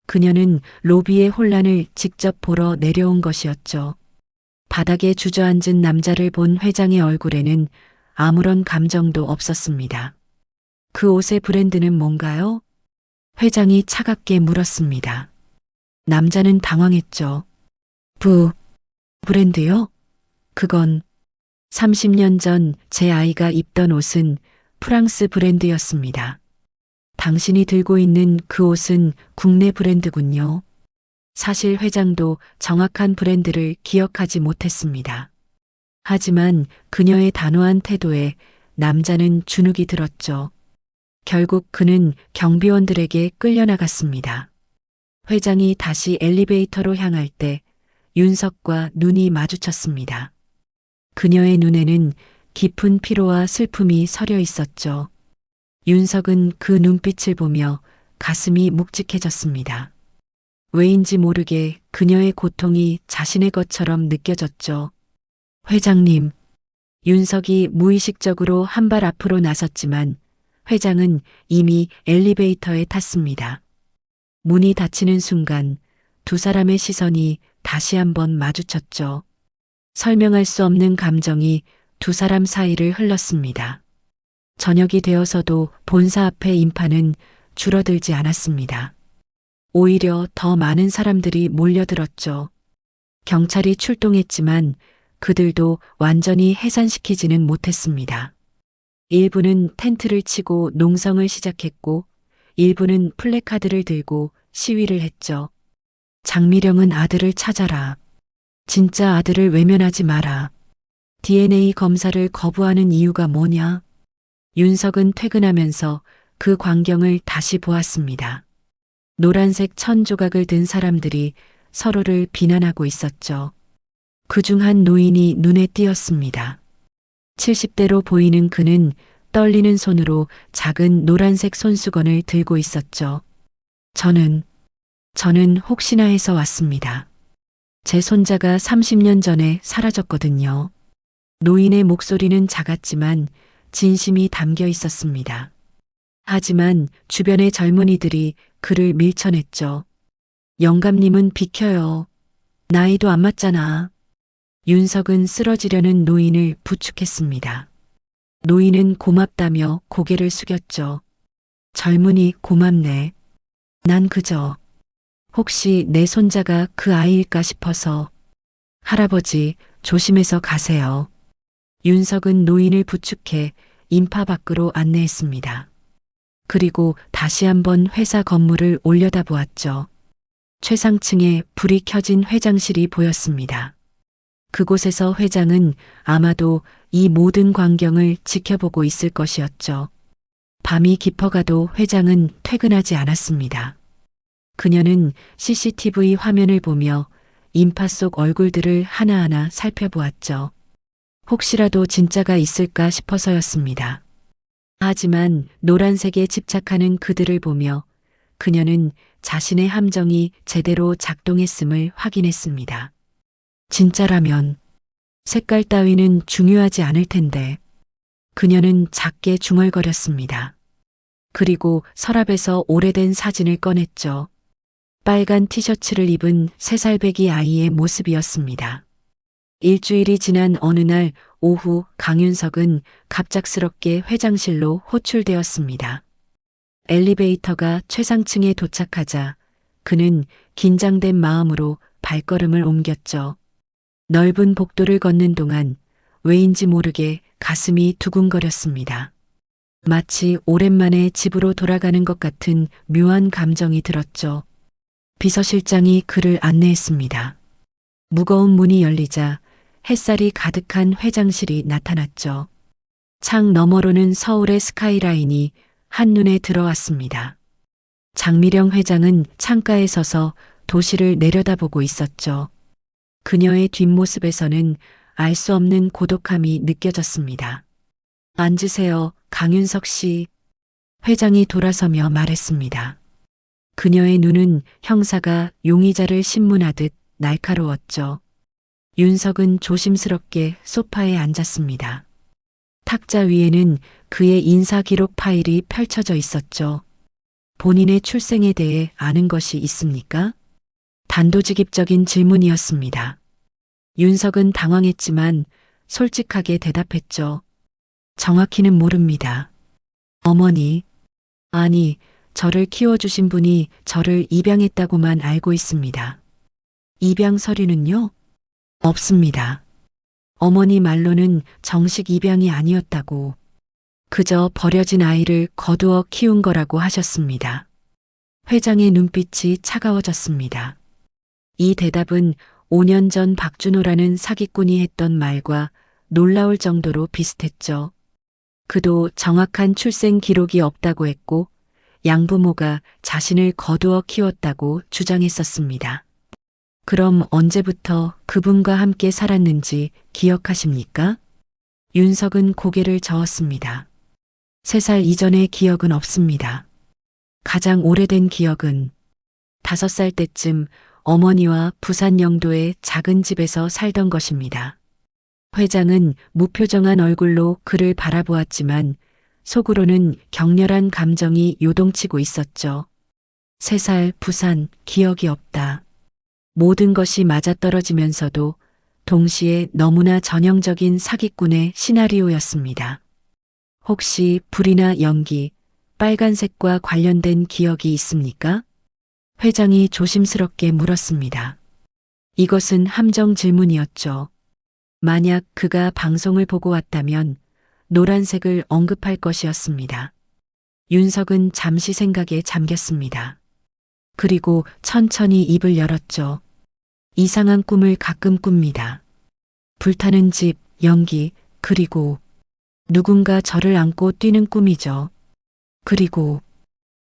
B: 그녀는 로비의 혼란을 직접 보러 내려온 것이었죠. 바닥에 주저앉은 남자를 본 회장의 얼굴에는 아무런 감정도 없었습니다. 그 옷의 브랜드는 뭔가요? 회장이 차갑게 물었습니다. 남자는 당황했죠. 브랜드요? 그건 30년 전 제 아이가 입던 옷은 프랑스 브랜드였습니다. 당신이 들고 있는 그 옷은 국내 브랜드군요. 사실 회장도 정확한 브랜드를 기억하지 못했습니다. 하지만 그녀의 단호한 태도에 남자는 주눅이 들었죠. 결국 그는 경비원들에게 끌려나갔습니다. 회장이 다시 엘리베이터로 향할 때 윤석과 눈이 마주쳤습니다. 그녀의 눈에는 깊은 피로와 슬픔이 서려 있었죠. 윤석은 그 눈빛을 보며 가슴이 묵직해졌습니다. 왜인지 모르게 그녀의 고통이 자신의 것처럼 느껴졌죠. 회장님, 윤석이 무의식적으로 한 발 앞으로 나섰지만 회장은 이미 엘리베이터에 탔습니다. 문이 닫히는 순간 두 사람의 시선이 다시 한번 마주쳤죠. 설명할 수 없는 감정이 두 사람 사이를 흘렀습니다. 저녁이 되어서도 본사 앞의 인파는 줄어들지 않았습니다. 오히려 더 많은 사람들이 몰려들었죠. 경찰이 출동했지만 그들도 완전히 해산시키지는 못했습니다. 일부는 텐트를 치고 농성을 시작했고 일부는 플래카드를 들고 시위를 했죠. 장미령은 아들을 찾아라. 진짜 아들을 외면하지 마라. DNA 검사를 거부하는 이유가 뭐냐? 윤석은 퇴근하면서 그 광경을 다시 보았습니다. 노란색 천조각을 든 사람들이 서로를 비난하고 있었죠. 그중 한 노인이 눈에 띄었습니다. 70대로 보이는 그는 떨리는 손으로 작은 노란색 손수건을 들고 있었죠. 저는 혹시나 해서 왔습니다. 제 손자가 30년 전에 사라졌거든요. 노인의 목소리는 작았지만 진심이 담겨 있었습니다. 하지만 주변의 젊은이들이 그를 밀쳐냈죠. 영감님은 비켜요. 나이도 안 맞잖아. 윤석은 쓰러지려는 노인을 부축했습니다. 노인은 고맙다며 고개를 숙였죠. 젊은이 고맙네. 난 그저 혹시 내 손자가 그 아이일까 싶어서. 할아버지, 조심해서 가세요. 윤석은 노인을 부축해 인파 밖으로 안내했습니다. 그리고 다시 한번 회사 건물을 올려다보았죠. 최상층에 불이 켜진 회장실이 보였습니다. 그곳에서 회장은 아마도 이 모든 광경을 지켜보고 있을 것이었죠. 밤이 깊어가도 회장은 퇴근하지 않았습니다. 그녀는 CCTV 화면을 보며 인파 속 얼굴들을 하나하나 살펴보았죠. 혹시라도 진짜가 있을까 싶어서였습니다. 하지만 노란색에 집착하는 그들을 보며 그녀는 자신의 함정이 제대로 작동했음을 확인했습니다. 진짜라면 색깔 따위는 중요하지 않을 텐데 그녀는 작게 중얼거렸습니다. 그리고 서랍에서 오래된 사진을 꺼냈죠. 빨간 티셔츠를 입은 3살배기 아이의 모습이었습니다. 일주일이 지난 어느 날 오후 강윤석은 갑작스럽게 회장실로 호출되었습니다. 엘리베이터가 최상층에 도착하자 그는 긴장된 마음으로 발걸음을 옮겼죠. 넓은 복도를 걷는 동안 왜인지 모르게 가슴이 두근거렸습니다. 마치 오랜만에 집으로 돌아가는 것 같은 묘한 감정이 들었죠. 비서실장이 그를 안내했습니다. 무거운 문이 열리자 햇살이 가득한 회장실이 나타났죠. 창 너머로는 서울의 스카이라인이 한눈에 들어왔습니다. 장미령 회장은 창가에 서서 도시를 내려다보고 있었죠. 그녀의 뒷모습에서는 알 수 없는 고독함이 느껴졌습니다. 앉으세요, 강윤석 씨. 회장이 돌아서며 말했습니다. 그녀의 눈은 형사가 용의자를 신문하듯 날카로웠죠. 윤석은 조심스럽게 소파에 앉았습니다. 탁자 위에는 그의 인사기록 파일이 펼쳐져 있었죠. 본인의 출생에 대해 아는 것이 있습니까? 단도직입적인 질문이었습니다. 윤석은 당황했지만 솔직하게 대답했죠. 정확히는 모릅니다. 어머니, 아니, 저를 키워주신 분이 저를 입양했다고만 알고 있습니다. 입양 서류는요? 없습니다. 어머니 말로는 정식 입양이 아니었다고, 그저 버려진 아이를 거두어 키운 거라고 하셨습니다. 회장의 눈빛이 차가워졌습니다. 이 대답은 5년 전 박준호라는 사기꾼이 했던 말과 놀라울 정도로 비슷했죠. 그도 정확한 출생 기록이 없다고 했고 양부모가 자신을 거두어 키웠다고 주장했었습니다. 그럼 언제부터 그분과 함께 살았는지 기억하십니까? 윤석은 고개를 저었습니다. 3살 이전의 기억은 없습니다. 가장 오래된 기억은 5살 때쯤 어머니와 부산 영도의 작은 집에서 살던 것입니다. 회장은 무표정한 얼굴로 그를 바라보았지만 속으로는 격렬한 감정이 요동치고 있었죠. 3살 부산, 기억이 없다. 모든 것이 맞아떨어지면서도 동시에 너무나 전형적인 사기꾼의 시나리오였습니다. 혹시 불이나 연기, 빨간색과 관련된 기억이 있습니까? 회장이 조심스럽게 물었습니다. 이것은 함정 질문이었죠. 만약 그가 방송을 보고 왔다면 노란색을 언급할 것이었습니다. 윤석은 잠시 생각에 잠겼습니다. 그리고 천천히 입을 열었죠. 이상한 꿈을 가끔 꿉니다. 불타는 집, 연기, 그리고 누군가 저를 안고 뛰는 꿈이죠. 그리고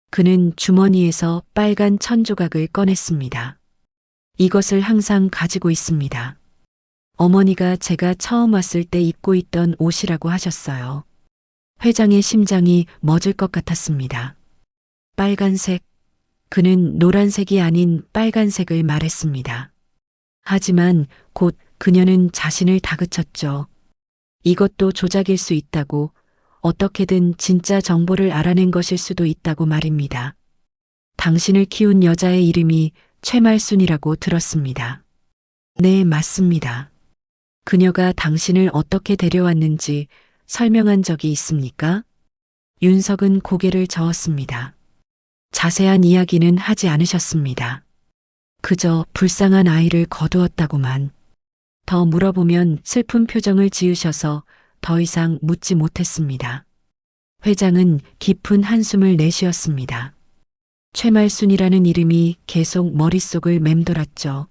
B: 그는 주머니에서 빨간 천조각을 꺼냈습니다. 이것을 항상 가지고 있습니다. 어머니가 제가 처음 왔을 때 입고 있던 옷이라고 하셨어요. 회장의 심장이 멎을 것 같았습니다. 빨간색, 그는 노란색이 아닌 빨간색을 말했습니다. 하지만 곧 그녀는 자신을 다그쳤죠. 이것도 조작일 수 있다고, 어떻게든 진짜 정보를 알아낸 것일 수도 있다고 말입니다. 당신을 키운 여자의 이름이 최말순이라고 들었습니다. 네, 맞습니다. 그녀가 당신을 어떻게 데려왔는지 설명한 적이 있습니까? 윤석은 고개를 저었습니다. 자세한 이야기는 하지 않으셨습니다. 그저 불쌍한 아이를 거두었다고만. 더 물어보면 슬픈 표정을 지으셔서 더 이상 묻지 못했습니다. 회장은 깊은 한숨을 내쉬었습니다. 최말순이라는 이름이 계속 머릿속을 맴돌았죠.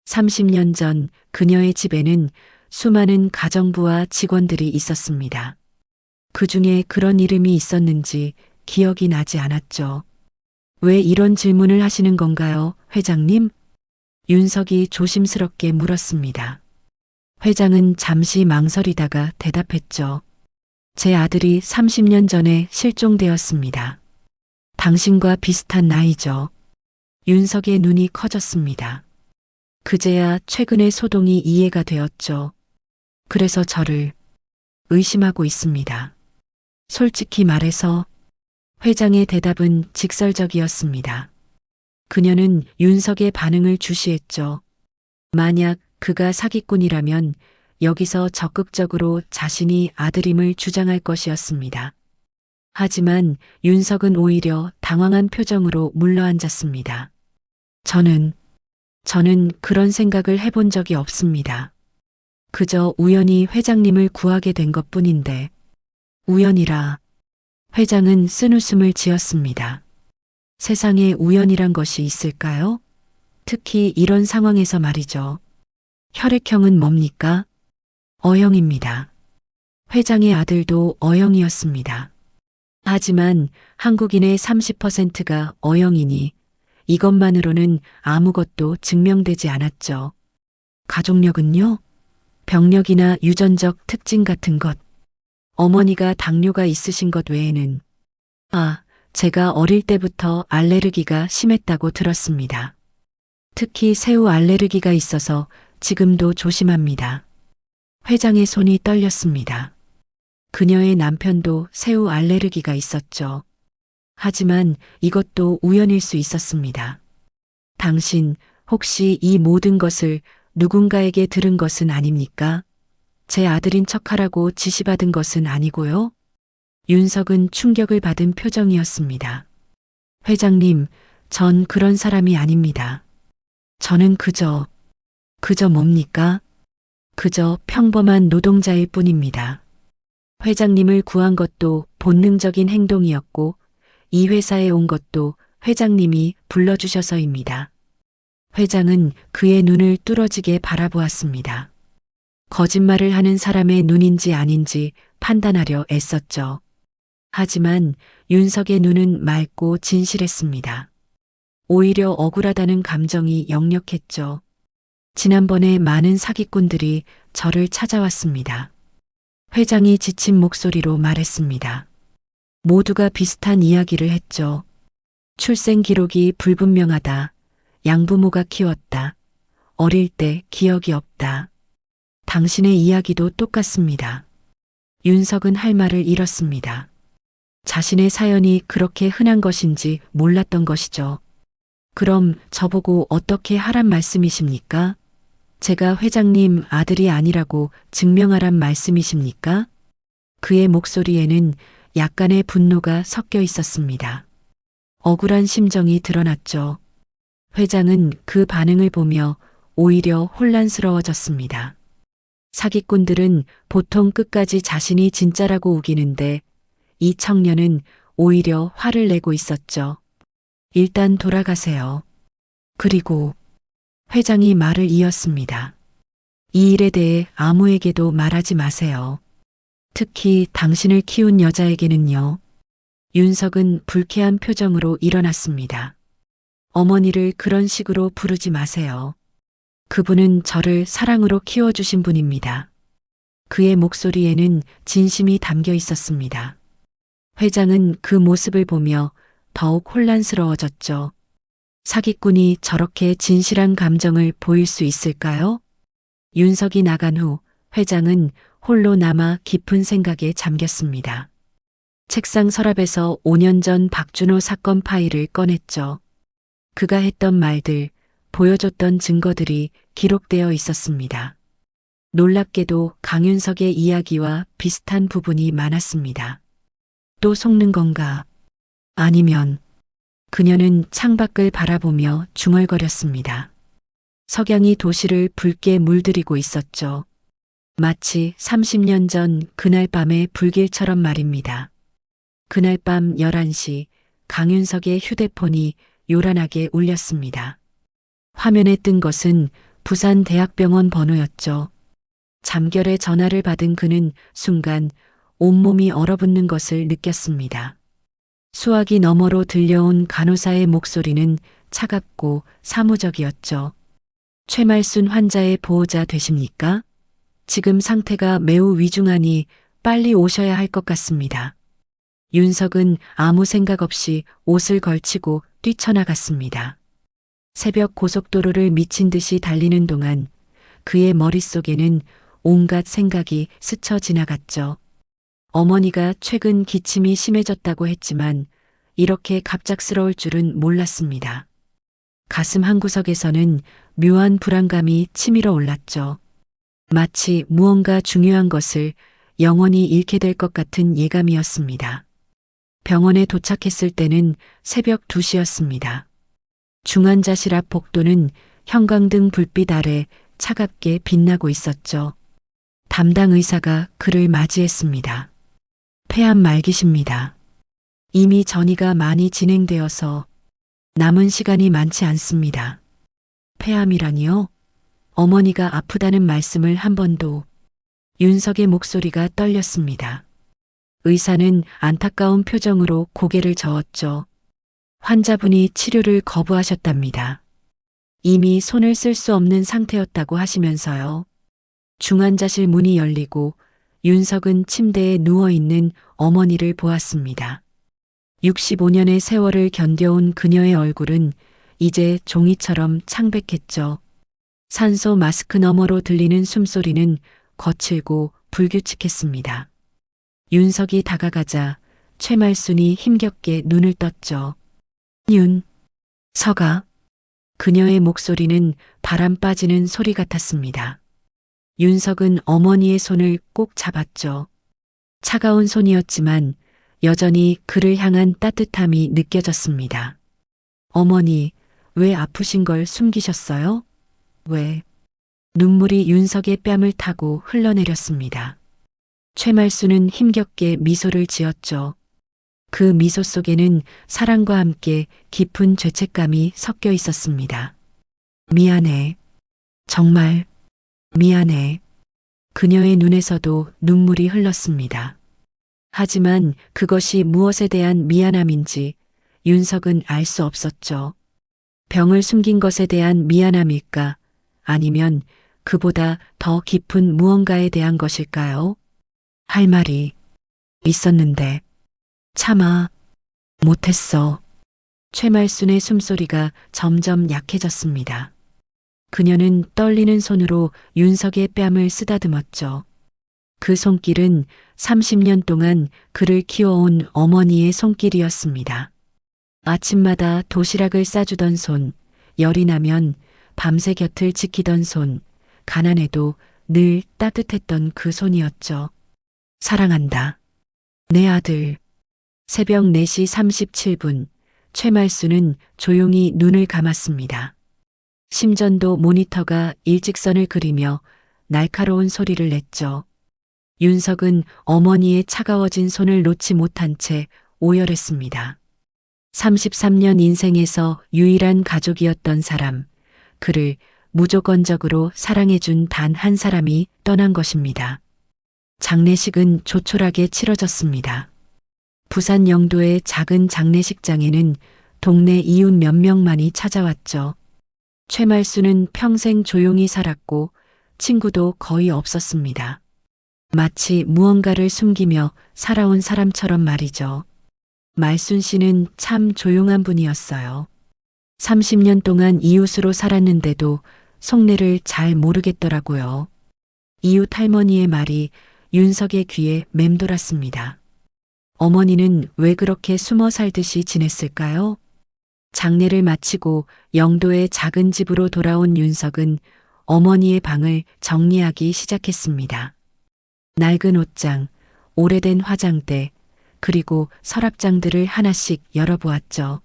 B: 30년 전 그녀의 집에는 수많은 가정부와 직원들이 있었습니다. 그 중에 그런 이름이 있었는지 기억이 나지 않았죠. 왜 이런 질문을 하시는 건가요, 회장님? 윤석이 조심스럽게 물었습니다. 회장은 잠시 망설이다가 대답했죠. 제 아들이 30년 전에 실종되었습니다. 당신과 비슷한 나이죠. 윤석의 눈이 커졌습니다. 그제야 최근의 소동이 이해가 되었죠. 그래서 저를 의심하고 있습니다. 솔직히 말해서 회장의 대답은 직설적이었습니다. 그녀는 윤석의 반응을 주시했죠. 만약 그가 사기꾼이라면 여기서 적극적으로 자신이 아들임을 주장할 것이었습니다. 하지만 윤석은 오히려 당황한 표정으로 물러앉았습니다. 저는 그런 생각을 해본 적이 없습니다. 그저 우연히 회장님을 구하게 된 것뿐인데, 우연이라. 회장은 쓴웃음을 지었습니다. 세상에 우연이란 것이 있을까요? 특히 이런 상황에서 말이죠. 혈액형은 뭡니까? O형입니다. 회장의 아들도 O형이었습니다. 하지만 한국인의 30%가 O형이니 이것만으로는 아무것도 증명되지 않았죠. 가족력은요? 병력이나 유전적 특징 같은 것. 어머니가 당뇨가 있으신 것 외에는. 제가 어릴 때부터 알레르기가 심했다고 들었습니다. 특히 새우 알레르기가 있어서 지금도 조심합니다. 회장의 손이 떨렸습니다. 그녀의 남편도 새우 알레르기가 있었죠. 하지만 이것도 우연일 수 있었습니다. 당신 혹시 이 모든 것을 누군가에게 들은 것은 아닙니까? 제 아들인 척하라고 지시받은 것은 아니고요. 윤석은 충격을 받은 표정이었습니다. 회장님, 전 그런 사람이 아닙니다. 저는 그저 뭡니까? 그저 평범한 노동자일 뿐입니다. 회장님을 구한 것도 본능적인 행동이었고, 이 회사에 온 것도 회장님이 불러주셔서입니다. 회장은 그의 눈을 뚫어지게 바라보았습니다. 거짓말을 하는 사람의 눈인지 아닌지 판단하려 애썼죠. 하지만 윤석의 눈은 맑고 진실했습니다. 오히려 억울하다는 감정이 역력했죠. 지난번에 많은 사기꾼들이 저를 찾아왔습니다. 회장이 지친 목소리로 말했습니다. 모두가 비슷한 이야기를 했죠. 출생 기록이 불분명하다. 양부모가 키웠다. 어릴 때 기억이 없다. 당신의 이야기도 똑같습니다. 윤석은 할 말을 잃었습니다. 자신의 사연이 그렇게 흔한 것인지 몰랐던 것이죠. 그럼 저보고 어떻게 하란 말씀이십니까? 제가 회장님 아들이 아니라고 증명하란 말씀이십니까? 그의 목소리에는 약간의 분노가 섞여 있었습니다. 억울한 심정이 드러났죠. 회장은 그 반응을 보며 오히려 혼란스러워졌습니다. 사기꾼들은 보통 끝까지 자신이 진짜라고 우기는데 이 청년은 오히려 화를 내고 있었죠. 일단 돌아가세요. 그리고 회장이 말을 이었습니다. 이 일에 대해 아무에게도 말하지 마세요. 특히 당신을 키운 여자에게는요. 윤석은 불쾌한 표정으로 일어났습니다. 어머니를 그런 식으로 부르지 마세요. 그분은 저를 사랑으로 키워주신 분입니다. 그의 목소리에는 진심이 담겨 있었습니다. 회장은 그 모습을 보며 더욱 혼란스러워졌죠. 사기꾼이 저렇게 진실한 감정을 보일 수 있을까요? 윤석이 나간 후 회장은 홀로 남아 깊은 생각에 잠겼습니다. 책상 서랍에서 5년 전 박준호 사건 파일을 꺼냈죠. 그가 했던 말들, 보여줬던 증거들이 기록되어 있었습니다. 놀랍게도 강윤석의 이야기와 비슷한 부분이 많았습니다. 또 속는 건가? 아니면 그녀는 창밖을 바라보며 중얼거렸습니다. 석양이 도시를 붉게 물들이고 있었죠. 마치 30년 전 그날 밤의 불길처럼 말입니다. 그날 밤 11시 강윤석의 휴대폰이 요란하게 울렸습니다. 화면에 뜬 것은 부산대학병원 번호였죠. 잠결에 전화를 받은 그는 순간 온몸이 얼어붙는 것을 느꼈습니다. 수화기 너머로 들려온 간호사의 목소리는 차갑고 사무적이었죠. 최말순 환자의 보호자 되십니까? 지금 상태가 매우 위중하니 빨리 오셔야 할 것 같습니다. 윤석은 아무 생각 없이 옷을 걸치고 뛰쳐나갔습니다. 새벽 고속도로를 미친 듯이 달리는 동안 그의 머릿속에는 온갖 생각이 스쳐 지나갔죠. 어머니가 최근 기침이 심해졌다고 했지만 이렇게 갑작스러울 줄은 몰랐습니다. 가슴 한구석에서는 묘한 불안감이 치밀어 올랐죠. 마치 무언가 중요한 것을 영원히 잃게 될 것 같은 예감이었습니다. 병원에 도착했을 때는 새벽 2시였습니다. 중환자실 앞 복도는 형광등 불빛 아래 차갑게 빛나고 있었죠. 담당 의사가 그를 맞이했습니다. 폐암 말기십니다. 이미 전이가 많이 진행되어서 남은 시간이 많지 않습니다. 폐암이라니요? 어머니가 아프다는 말씀을 한 번도. 윤석의 목소리가 떨렸습니다. 의사는 안타까운 표정으로 고개를 저었죠. 환자분이 치료를 거부하셨답니다. 이미 손을 쓸 수 없는 상태였다고 하시면서요. 중환자실 문이 열리고 윤석은 침대에 누워있는 어머니를 보았습니다. 65년의 세월을 견뎌온 그녀의 얼굴은 이제 종이처럼 창백했죠. 산소 마스크 너머로 들리는 숨소리는 거칠고 불규칙했습니다. 윤석이 다가가자 최말순이 힘겹게 눈을 떴죠. 서가. 그녀의 목소리는 바람 빠지는 소리 같았습니다. 윤석은 어머니의 손을 꼭 잡았죠. 차가운 손이었지만 여전히 그를 향한 따뜻함이 느껴졌습니다. 어머니, 왜 아프신 걸 숨기셨어요? 왜? 눈물이 윤석의 뺨을 타고 흘러내렸습니다. 최말순은 힘겹게 미소를 지었죠. 그 미소 속에는 사랑과 함께 깊은 죄책감이 섞여 있었습니다. 미안해. 정말 미안해. 그녀의 눈에서도 눈물이 흘렀습니다. 하지만 그것이 무엇에 대한 미안함인지 윤석은 알 수 없었죠. 병을 숨긴 것에 대한 미안함일까? 아니면 그보다 더 깊은 무언가에 대한 것일까요? 할 말이 있었는데 참아 못했어. 최말순의 숨소리가 점점 약해졌습니다. 그녀는 떨리는 손으로 윤석의 뺨을 쓰다듬었죠. 그 손길은 30년 동안 그를 키워온 어머니의 손길이었습니다. 아침마다 도시락을 싸주던 손, 열이 나면 밤새 곁을 지키던 손, 가난해도 늘 따뜻했던 그 손이었죠. 사랑한다. 내 아들. 새벽 4시 37분, 최말순은 조용히 눈을 감았습니다. 심전도 모니터가 일직선을 그리며 날카로운 소리를 냈죠. 윤석은 어머니의 차가워진 손을 놓지 못한 채 오열했습니다. 33년 인생에서 유일한 가족이었던 사람, 그를 무조건적으로 사랑해준 단 한 사람이 떠난 것입니다. 장례식은 조촐하게 치러졌습니다. 부산 영도의 작은 장례식장에는 동네 이웃 몇 명만이 찾아왔죠. 최말순은 평생 조용히 살았고 친구도 거의 없었습니다. 마치 무언가를 숨기며 살아온 사람처럼 말이죠. 말순 씨는 참 조용한 분이었어요. 30년 동안 이웃으로 살았는데도 속내를 잘 모르겠더라고요. 이웃 할머니의 말이 윤석의 귀에 맴돌았습니다. 어머니는 왜 그렇게 숨어 살듯이 지냈을까요? 장례를 마치고 영도의 작은 집으로 돌아온 윤석은 어머니의 방을 정리하기 시작했습니다. 낡은 옷장, 오래된 화장대, 그리고 서랍장들을 하나씩 열어보았죠.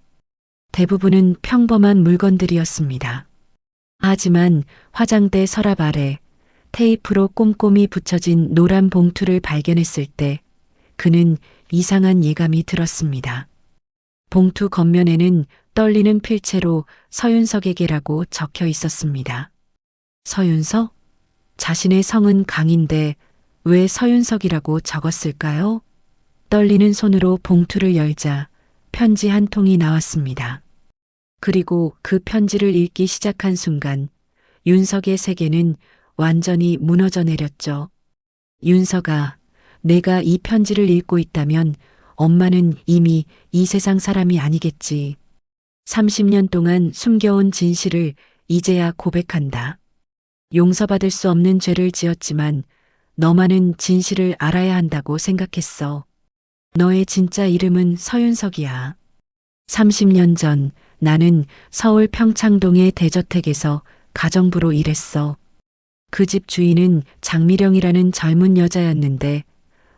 B: 대부분은 평범한 물건들이었습니다. 하지만 화장대 서랍 아래 테이프로 꼼꼼히 붙여진 노란 봉투를 발견했을 때 그는 이상한 예감이 들었습니다. 봉투 겉면에는 떨리는 필체로 서윤석에게라고 적혀 있었습니다. 서윤석? 자신의 성은 강인데 왜 서윤석이라고 적었을까요? 떨리는 손으로 봉투를 열자 편지 한 통이 나왔습니다. 그리고 그 편지를 읽기 시작한 순간 윤석의 세계는 완전히 무너져 내렸죠. 윤석아, 내가 이 편지를 읽고 있다면 엄마는 이미 이 세상 사람이 아니겠지. 30년 동안 숨겨온 진실을 이제야 고백한다. 용서받을 수 없는 죄를 지었지만 너만은 진실을 알아야 한다고 생각했어. 너의 진짜 이름은 서윤석이야. 30년 전 나는 서울 평창동의 대저택에서 가정부로 일했어. 그 집 주인은 장미령이라는 젊은 여자였는데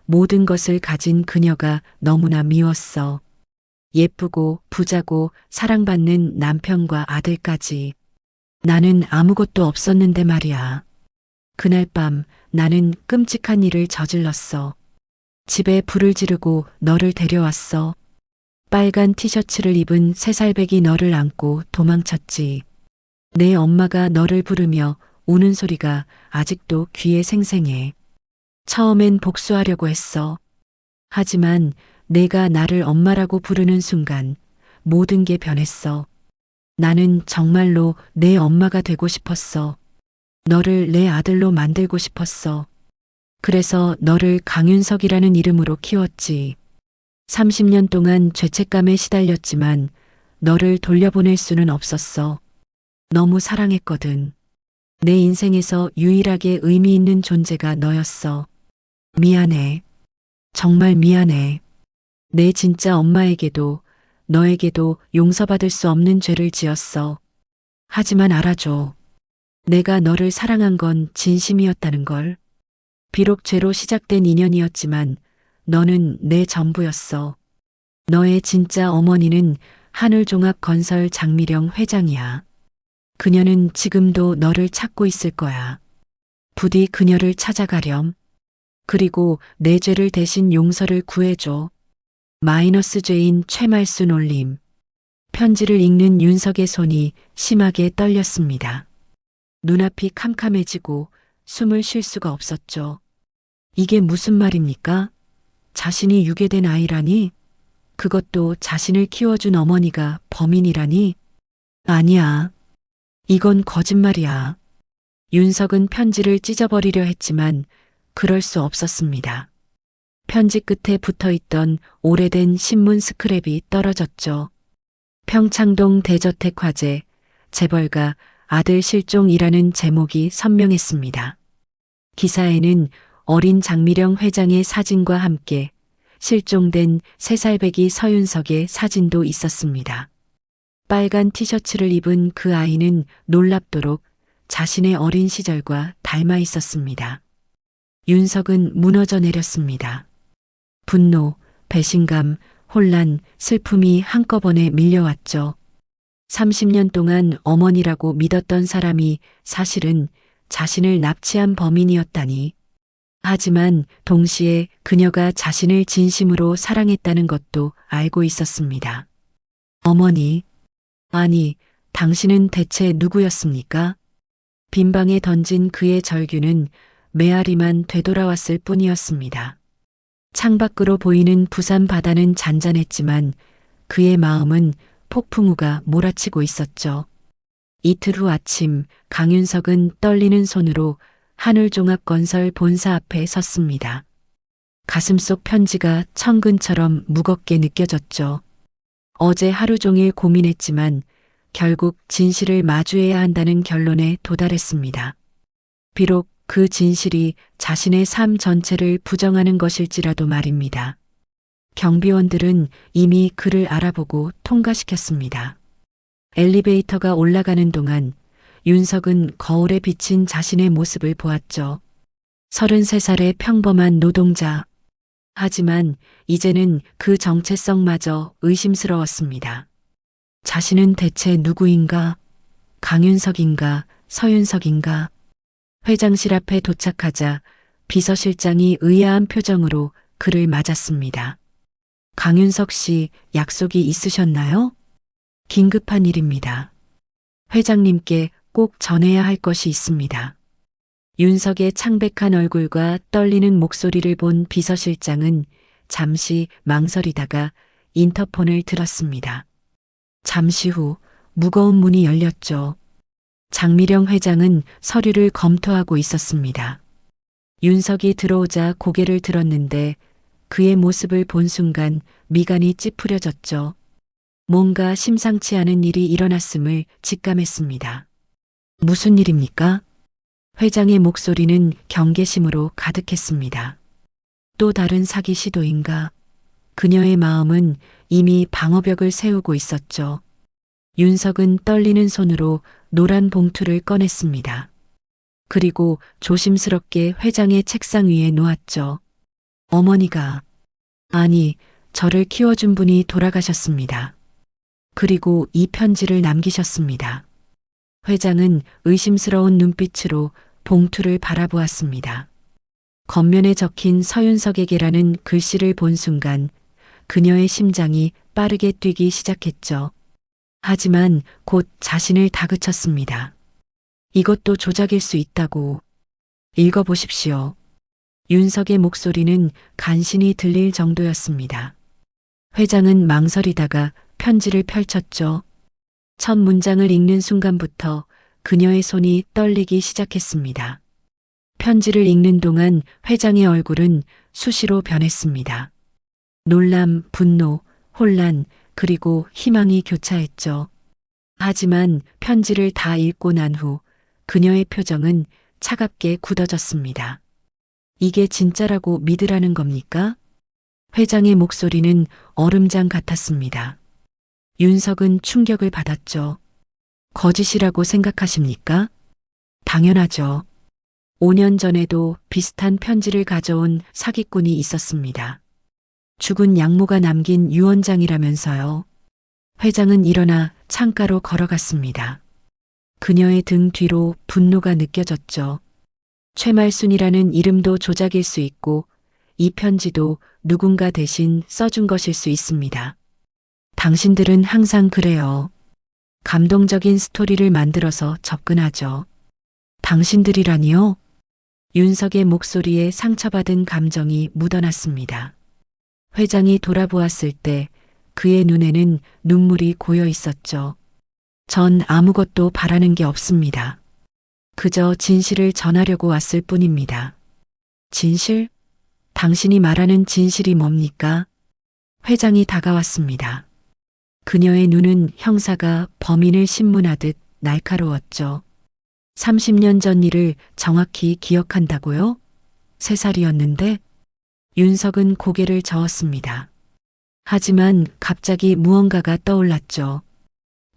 B: 모든 것을 가진 그녀가 너무나 미웠어. 예쁘고 부자고 사랑받는 남편과 아들까지. 나는 아무것도 없었는데 말이야. 그날 밤 나는 끔찍한 일을 저질렀어. 집에 불을 지르고 너를 데려왔어. 빨간 티셔츠를 입은 3살배기 너를 안고 도망쳤지. 내 엄마가 너를 부르며 우는 소리가 아직도 귀에 생생해. 처음엔 복수하려고 했어. 하지만 내가 나를 엄마라고 부르는 순간 모든 게 변했어. 나는 정말로 내 엄마가 되고 싶었어. 너를 내 아들로 만들고 싶었어. 그래서 너를 강윤석이라는 이름으로 키웠지. 30년 동안 죄책감에 시달렸지만 너를 돌려보낼 수는 없었어. 너무 사랑했거든. 내 인생에서 유일하게 의미 있는 존재가 너였어. 미안해. 정말 미안해. 내 진짜 엄마에게도 너에게도 용서받을 수 없는 죄를 지었어. 하지만 알아줘. 내가 너를 사랑한 건 진심이었다는 걸. 비록 죄로 시작된 인연이었지만 너는 내 전부였어. 너의 진짜 어머니는 하늘종합건설 장미령 회장이야. 그녀는 지금도 너를 찾고 있을 거야. 부디 그녀를 찾아가렴. 그리고 내 죄를 대신 용서를 구해줘. 마이너스 죄인 최말순 올림. 편지를 읽는 윤석의 손이 심하게 떨렸습니다. 눈앞이 캄캄해지고 숨을 쉴 수가 없었죠. 이게 무슨 말입니까? 자신이 유괴된 아이라니? 그것도 자신을 키워준 어머니가 범인이라니? 아니야. 이건 거짓말이야. 윤석은 편지를 찢어버리려 했지만 그럴 수 없었습니다. 편지 끝에 붙어있던 오래된 신문 스크랩이 떨어졌죠. 평창동 대저택 화재, 재벌가 아들 실종이라는 제목이 선명했습니다. 기사에는 어린 장미령 회장의 사진과 함께 실종된 3살배기 서윤석의 사진도 있었습니다. 빨간 티셔츠를 입은 그 아이는 놀랍도록 자신의 어린 시절과 닮아 있었습니다. 윤석은 무너져 내렸습니다. 분노, 배신감, 혼란, 슬픔이 한꺼번에 밀려왔죠. 30년 동안 어머니라고 믿었던 사람이 사실은 자신을 납치한 범인이었다니. 하지만 동시에 그녀가 자신을 진심으로 사랑했다는 것도 알고 있었습니다. 어머니, 아니, 당신은 대체 누구였습니까? 빈방에 던진 그의 절규는 메아리만 되돌아왔을 뿐이었습니다. 창밖으로 보이는 부산 바다는 잔잔했지만 그의 마음은 폭풍우가 몰아치고 있었죠. 이틀 후 아침 강윤석은 떨리는 손으로 하늘종합건설 본사 앞에 섰습니다. 가슴속 편지가 천근처럼 무겁게 느껴졌죠. 어제 하루 종일 고민했지만 결국 진실을 마주해야 한다는 결론에 도달했습니다. 비록 그 진실이 자신의 삶 전체를 부정하는 것일지라도 말입니다. 경비원들은 이미 그를 알아보고 통과시켰습니다. 엘리베이터가 올라가는 동안 윤석은 거울에 비친 자신의 모습을 보았죠. 33살의 평범한 노동자. 하지만 이제는 그 정체성마저 의심스러웠습니다. 자신은 대체 누구인가? 강윤석인가? 서윤석인가? 회장실 앞에 도착하자 비서실장이 의아한 표정으로 그를 맞았습니다. 강윤석 씨, 약속이 있으셨나요? 긴급한 일입니다. 회장님께 꼭 전해야 할 것이 있습니다. 윤석의 창백한 얼굴과 떨리는 목소리를 본 비서실장은 잠시 망설이다가 인터폰을 들었습니다. 잠시 후 무거운 문이 열렸죠. 장미령 회장은 서류를 검토하고 있었습니다. 윤석이 들어오자 고개를 들었는데 그의 모습을 본 순간 미간이 찌푸려졌죠. 뭔가 심상치 않은 일이 일어났음을 직감했습니다. 무슨 일입니까? 회장의 목소리는 경계심으로 가득했습니다. 또 다른 사기 시도인가? 그녀의 마음은 이미 방어벽을 세우고 있었죠. 윤석은 떨리는 손으로 노란 봉투를 꺼냈습니다. 그리고 조심스럽게 회장의 책상 위에 놓았죠. 어머니가, 아니, 저를 키워준 분이 돌아가셨습니다. 그리고 이 편지를 남기셨습니다. 회장은 의심스러운 눈빛으로 봉투를 바라보았습니다. 겉면에 적힌 서윤석에게라는 글씨를 본 순간 그녀의 심장이 빠르게 뛰기 시작했죠. 하지만 곧 자신을 다그쳤습니다. 이것도 조작일 수 있다고. 읽어보십시오. 윤석의 목소리는 간신히 들릴 정도였습니다. 회장은 망설이다가 편지를 펼쳤죠. 첫 문장을 읽는 순간부터 그녀의 손이 떨리기 시작했습니다. 편지를 읽는 동안 회장의 얼굴은 수시로 변했습니다. 놀람, 분노, 혼란, 그리고 희망이 교차했죠. 하지만 편지를 다 읽고 난 후 그녀의 표정은 차갑게 굳어졌습니다. 이게 진짜라고 믿으라는 겁니까? 회장의 목소리는 얼음장 같았습니다. 윤석은 충격을 받았죠. 거짓이라고 생각하십니까? 당연하죠. 5년 전에도 비슷한 편지를 가져온 사기꾼이 있었습니다. 죽은 양모가 남긴 유언장이라면서요. 회장은 일어나 창가로 걸어갔습니다. 그녀의 등 뒤로 분노가 느껴졌죠. 최말순이라는 이름도 조작일 수 있고 이 편지도 누군가 대신 써준 것일 수 있습니다. 당신들은 항상 그래요. 감동적인 스토리를 만들어서 접근하죠. 당신들이라니요? 윤석의 목소리에 상처받은 감정이 묻어났습니다. 회장이 돌아보았을 때 그의 눈에는 눈물이 고여 있었죠. 전 아무것도 바라는 게 없습니다. 그저 진실을 전하려고 왔을 뿐입니다. 진실? 당신이 말하는 진실이 뭡니까? 회장이 다가왔습니다. 그녀의 눈은 형사가 범인을 신문하듯 날카로웠죠. 30년 전 일을 정확히 기억한다고요? 3살이었는데? 윤석은 고개를 저었습니다. 하지만 갑자기 무언가가 떠올랐죠.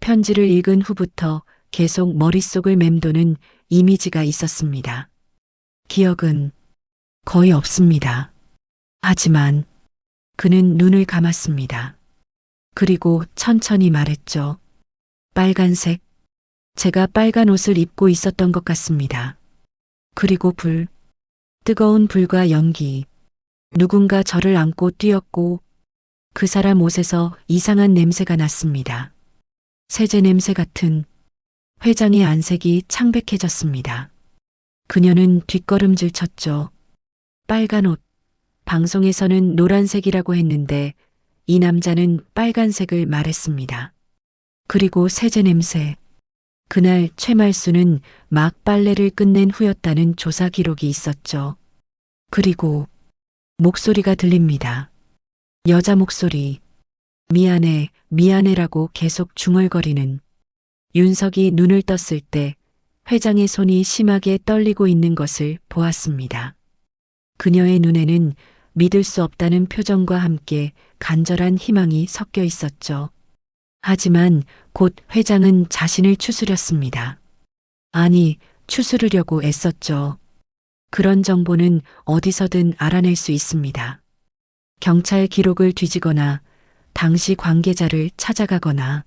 B: 편지를 읽은 후부터 계속 머릿속을 맴도는 이미지가 있었습니다. 기억은 거의 없습니다. 하지만 그는 눈을 감았습니다. 그리고 천천히 말했죠. 빨간색. 제가 빨간 옷을 입고 있었던 것 같습니다. 그리고 뜨거운 불과 연기. 누군가 저를 안고 뛰었고 그 사람 옷에서 이상한 냄새가 났습니다. 세제 냄새 같은. 회장의 안색이 창백해졌습니다. 그녀는 뒷걸음질 쳤죠. 빨간 옷. 방송에서는 노란색이라고 했는데 이 남자는 빨간색을 말했습니다. 그리고 세제 냄새. 그날 최말수는 막 빨래를 끝낸 후였다는 조사 기록이 있었죠. 그리고 목소리가 들립니다. 여자 목소리. 미안해, 미안해라고 계속 중얼거리는. 윤석이 눈을 떴을 때 회장의 손이 심하게 떨리고 있는 것을 보았습니다. 그녀의 눈에는 믿을 수 없다는 표정과 함께 간절한 희망이 섞여 있었죠. 하지만 곧 회장은 자신을 추스렸습니다. 아니, 추스르려고 애썼죠. 그런 정보는 어디서든 알아낼 수 있습니다. 경찰 기록을 뒤지거나 당시 관계자를 찾아가거나.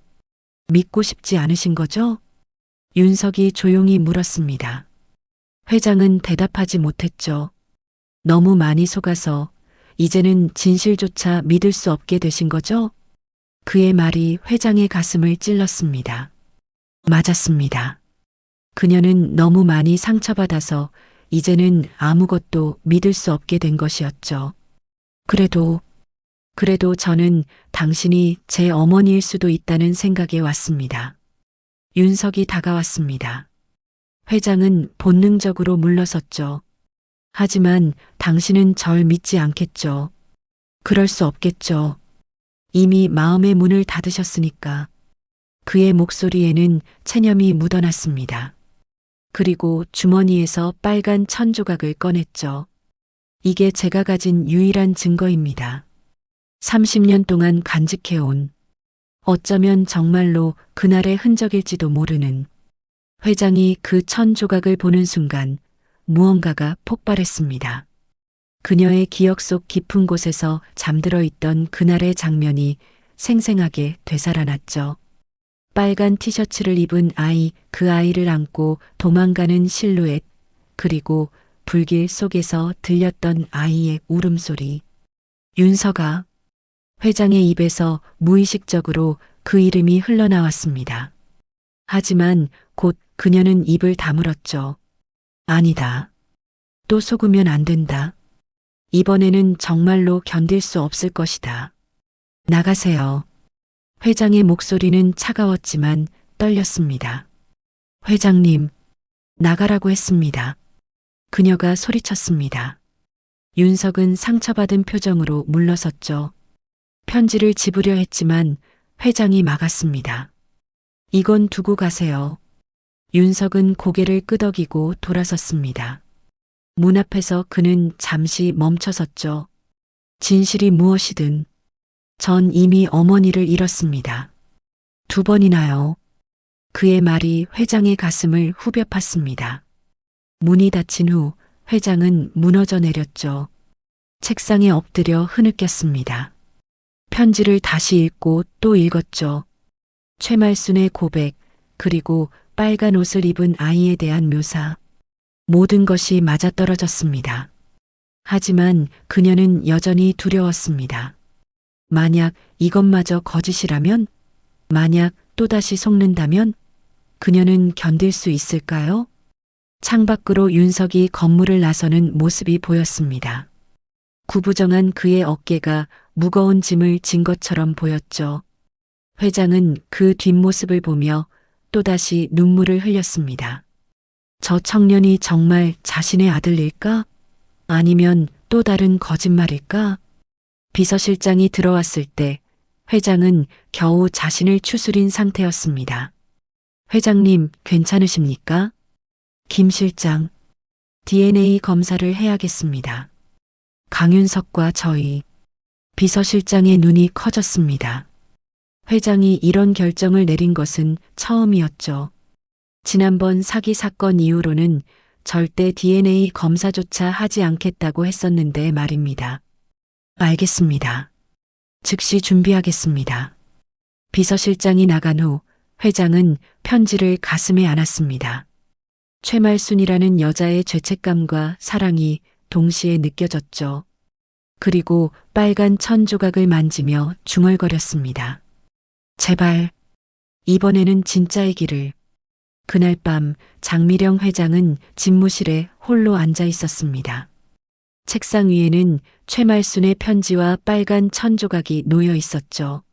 B: 믿고 싶지 않으신 거죠? 윤석이 조용히 물었습니다. 회장은 대답하지 못했죠. 너무 많이 속아서 이제는 진실조차 믿을 수 없게 되신 거죠? 그의 말이 회장의 가슴을 찔렀습니다. 맞았습니다. 그녀는 너무 많이 상처받아서 이제는 아무것도 믿을 수 없게 된 것이었죠. 그래도 그래도 저는 당신이 제 어머니일 수도 있다는 생각에 왔습니다. 윤석이 다가왔습니다. 회장은 본능적으로 물러섰죠. 하지만 당신은 절 믿지 않겠죠. 그럴 수 없겠죠. 이미 마음의 문을 닫으셨으니까. 그의 목소리에는 체념이 묻어났습니다. 그리고 주머니에서 빨간 천조각을 꺼냈죠. 이게 제가 가진 유일한 증거입니다. 30년 동안 간직해온, 어쩌면 정말로 그날의 흔적일지도 모르는. 회장이 그 천조각을 보는 순간 무언가가 폭발했습니다. 그녀의 기억 속 깊은 곳에서 잠들어 있던 그날의 장면이 생생하게 되살아났죠. 빨간 티셔츠를 입은 아이, 그 아이를 안고 도망가는 실루엣, 그리고 불길 속에서 들렸던 아이의 울음소리. 윤서가. 회장의 입에서 무의식적으로 그 이름이 흘러나왔습니다. 하지만 곧 그녀는 입을 다물었죠. 아니다. 또 속으면 안 된다. 이번에는 정말로 견딜 수 없을 것이다. 나가세요. 회장의 목소리는 차가웠지만 떨렸습니다. 회장님, 나가라고 했습니다. 그녀가 소리쳤습니다. 윤석은 상처받은 표정으로 물러섰죠. 편지를 집으려 했지만 회장이 막았습니다. 이건 두고 가세요. 윤석은 고개를 끄덕이고 돌아섰습니다. 문 앞에서 그는 잠시 멈춰섰죠. 진실이 무엇이든 전 이미 어머니를 잃었습니다. 2번이나요. 그의 말이 회장의 가슴을 후벼 팠습니다. 문이 닫힌 후 회장은 무너져 내렸죠. 책상에 엎드려 흐느꼈습니다. 편지를 다시 읽고 또 읽었죠. 최말순의 고백, 그리고 빨간 옷을 입은 아이에 대한 묘사. 모든 것이 맞아떨어졌습니다. 하지만 그녀는 여전히 두려웠습니다. 만약 이것마저 거짓이라면? 만약 또다시 속는다면? 그녀는 견딜 수 있을까요? 창밖으로 윤석이 건물을 나서는 모습이 보였습니다. 구부정한 그의 어깨가 무거운 짐을 진 것처럼 보였죠. 회장은 그 뒷모습을 보며 또다시 눈물을 흘렸습니다. 저 청년이 정말 자신의 아들일까? 아니면 또 다른 거짓말일까? 비서실장이 들어왔을 때 회장은 겨우 자신을 추스린 상태였습니다. 회장님, 괜찮으십니까? 김 실장, DNA 검사를 해야겠습니다. 강윤석과 저희. 비서실장의 눈이 커졌습니다. 회장이 이런 결정을 내린 것은 처음이었죠. 지난번 사기 사건 이후로는 절대 DNA 검사조차 하지 않겠다고 했었는데 말입니다. 알겠습니다. 즉시 준비하겠습니다. 비서실장이 나간 후 회장은 편지를 가슴에 안았습니다. 최말순이라는 여자의 죄책감과 사랑이 동시에 느껴졌죠. 그리고 빨간 천조각을 만지며 중얼거렸습니다. 제발, 이번에는 진짜이기를. 그날 밤 장미령 회장은 집무실에 홀로 앉아 있었습니다. 책상 위에는 최말순의 편지와 빨간 천조각이 놓여 있었죠.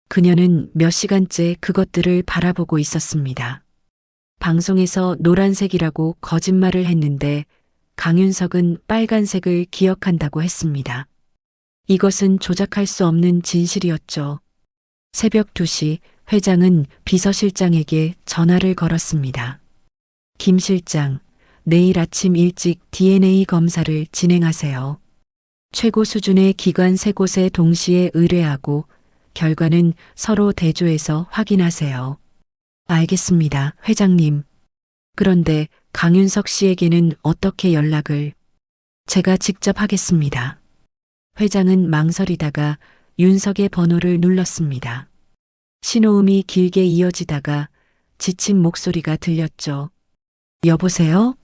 B: 그녀는 몇 시간째 그것들을 바라보고 있었습니다. 방송에서 노란색이라고 거짓말을 했는데 강윤석은 빨간색을 기억한다고 했습니다. 이것은 조작할 수 없는 진실이었죠. 새벽 2시 회장은 비서실장에게 전화를 걸었습니다. 김 실장, 내일 아침 일찍 DNA 검사를 진행하세요. 최고 수준의 기관 3곳에 동시에 의뢰하고 결과는 서로 대조해서 확인하세요. 알겠습니다, 회장님. 그런데 강윤석 씨에게는 어떻게 연락을? 제가 직접 하겠습니다. 회장은 망설이다가 윤석의 번호를 눌렀습니다. 신호음이 길게 이어지다가 지친 목소리가 들렸죠. 여보세요?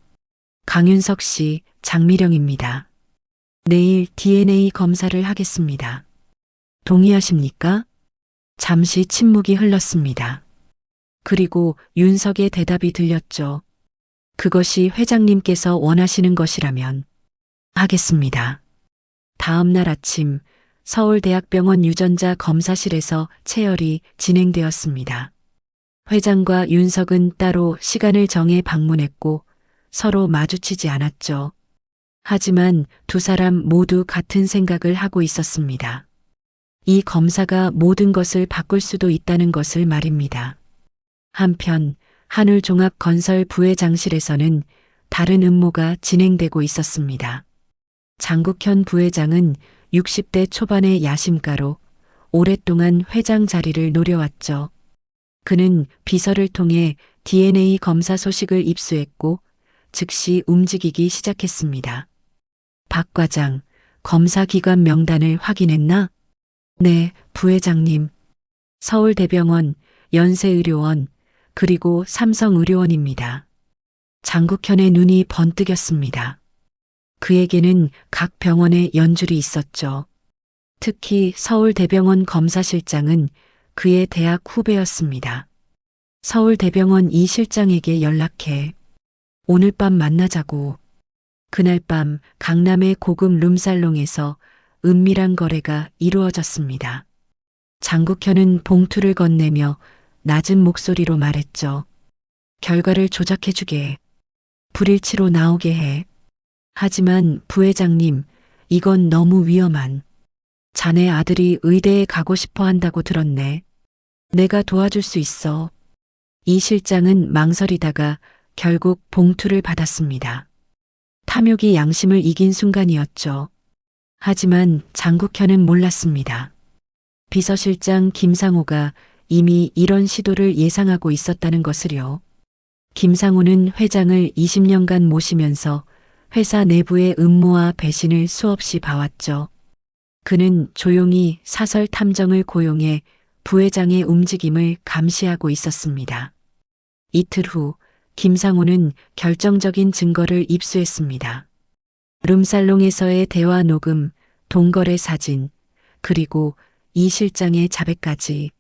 B: 강윤석 씨, 장미령입니다. 내일 DNA 검사를 하겠습니다. 동의하십니까? 잠시 침묵이 흘렀습니다. 그리고 윤석의 대답이 들렸죠. 그것이 회장님께서 원하시는 것이라면 하겠습니다. 다음 날 아침 서울대학병원 유전자 검사실에서 체열이 진행되었습니다. 회장과 윤석은 따로 시간을 정해 방문했고 서로 마주치지 않았죠. 하지만 두 사람 모두 같은 생각을 하고 있었습니다. 이 검사가 모든 것을 바꿀 수도 있다는 것을 말입니다. 한편 한울종합건설 부회장실에서는 다른 음모가 진행되고 있었습니다. 장국현 부회장은 60대 초반의 야심가로 오랫동안 회장 자리를 노려왔죠. 그는 비서를 통해 DNA 검사 소식을 입수했고 즉시 움직이기 시작했습니다. 박 과장, 검사기관 명단을 확인했나? 네, 부회장님. 서울대병원, 연세의료원, 그리고 삼성의료원입니다. 장국현의 눈이 번뜩였습니다. 그에게는 각 병원의 연줄이 있었죠. 특히 서울대병원 검사실장은 그의 대학 후배였습니다. 서울대병원 이 실장에게 연락해. 오늘 밤 만나자고. 그날 밤 강남의 고급 룸살롱에서 은밀한 거래가 이루어졌습니다. 장국현은 봉투를 건네며 낮은 목소리로 말했죠. 결과를 조작해주게. 불일치로 나오게 해. 하지만 부회장님, 이건 너무 위험한. 자네 아들이 의대에 가고 싶어 한다고 들었네. 내가 도와줄 수 있어. 이 실장은 망설이다가 결국 봉투를 받았습니다. 탐욕이 양심을 이긴 순간이었죠. 하지만 장국현은 몰랐습니다. 비서실장 김상호가 이미 이런 시도를 예상하고 있었다는 것을요. 김상호는 회장을 20년간 모시면서 회사 내부의 음모와 배신을 수없이 봐왔죠. 그는 조용히 사설 탐정을 고용해 부회장의 움직임을 감시하고 있었습니다. 이틀 후 김상호는 결정적인 증거를 입수했습니다. 룸살롱에서의 대화 녹음, 동거래 사진, 그리고 이 실장의 자백까지.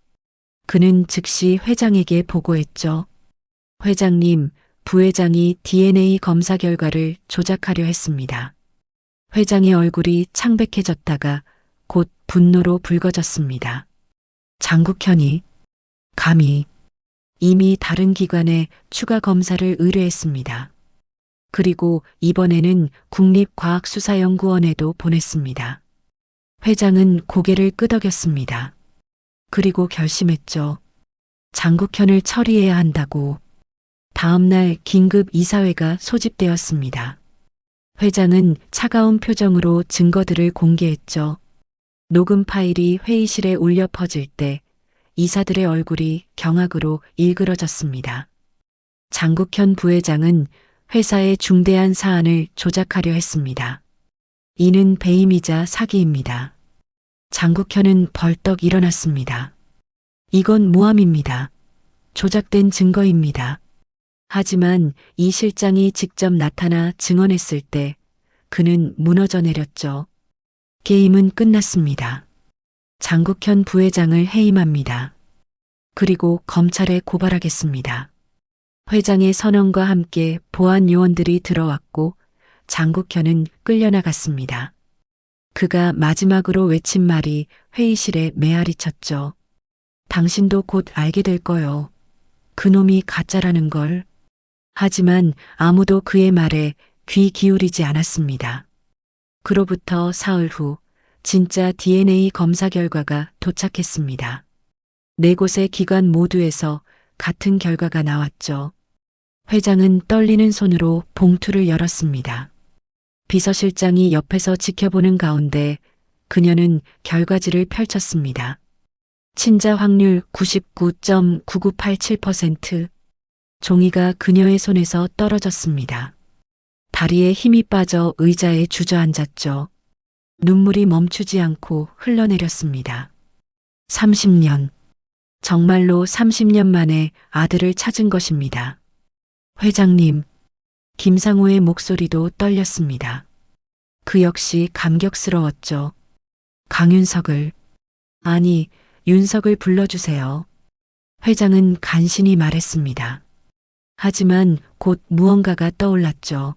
B: 그는 즉시 회장에게 보고했죠. 회장님, 부회장이 DNA 검사 결과를 조작하려 했습니다. 회장의 얼굴이 창백해졌다가 곧 분노로 붉어졌습니다. 장국현이 감히 이미 다른 기관에 추가 검사를 의뢰했습니다. 그리고 이번에는 국립과학수사연구원에도 보냈습니다. 회장은 고개를 끄덕였습니다. 그리고 결심했죠. 장국현을 처리해야 한다고. 다음 날 긴급 이사회가 소집되었습니다. 회장은 차가운 표정으로 증거들을 공개했죠. 녹음 파일이 회의실에 울려 퍼질 때 이사들의 얼굴이 경악으로 일그러졌습니다. 장국현 부회장은 회사의 중대한 사안을 조작하려 했습니다. 이는 배임이자 사기입니다. 장국현은 벌떡 일어났습니다. 이건 모함입니다. 조작된 증거입니다. 하지만 이 실장이 직접 나타나 증언했을 때 그는 무너져 내렸죠. 게임은 끝났습니다. 장국현 부회장을 해임합니다. 그리고 검찰에 고발하겠습니다. 회장의 선언과 함께 보안 요원들이 들어왔고 장국현은 끌려나갔습니다. 그가 마지막으로 외친 말이 회의실에 메아리 쳤죠. 당신도 곧 알게 될 거요. 그놈이 가짜라는 걸. 하지만 아무도 그의 말에 귀 기울이지 않았습니다. 그로부터 사흘 후 진짜 DNA 검사 결과가 도착했습니다. 네 곳의 기관 모두에서 같은 결과가 나왔죠. 회장은 떨리는 손으로 봉투를 열었습니다. 비서실장이 옆에서 지켜보는 가운데 그녀는 결과지를 펼쳤습니다. 친자 확률 99.9987%. 종이가 그녀의 손에서 떨어졌습니다. 다리에 힘이 빠져 의자에 주저앉았죠. 눈물이 멈추지 않고 흘러내렸습니다. 30년. 정말로 30년 만에 아들을 찾은 것입니다. 회장님, 김상호의 목소리도 떨렸습니다. 그 역시 감격스러웠죠. 강윤석을, 아니, 윤석을 불러주세요. 회장은 간신히 말했습니다. 하지만 곧 무언가가 떠올랐죠.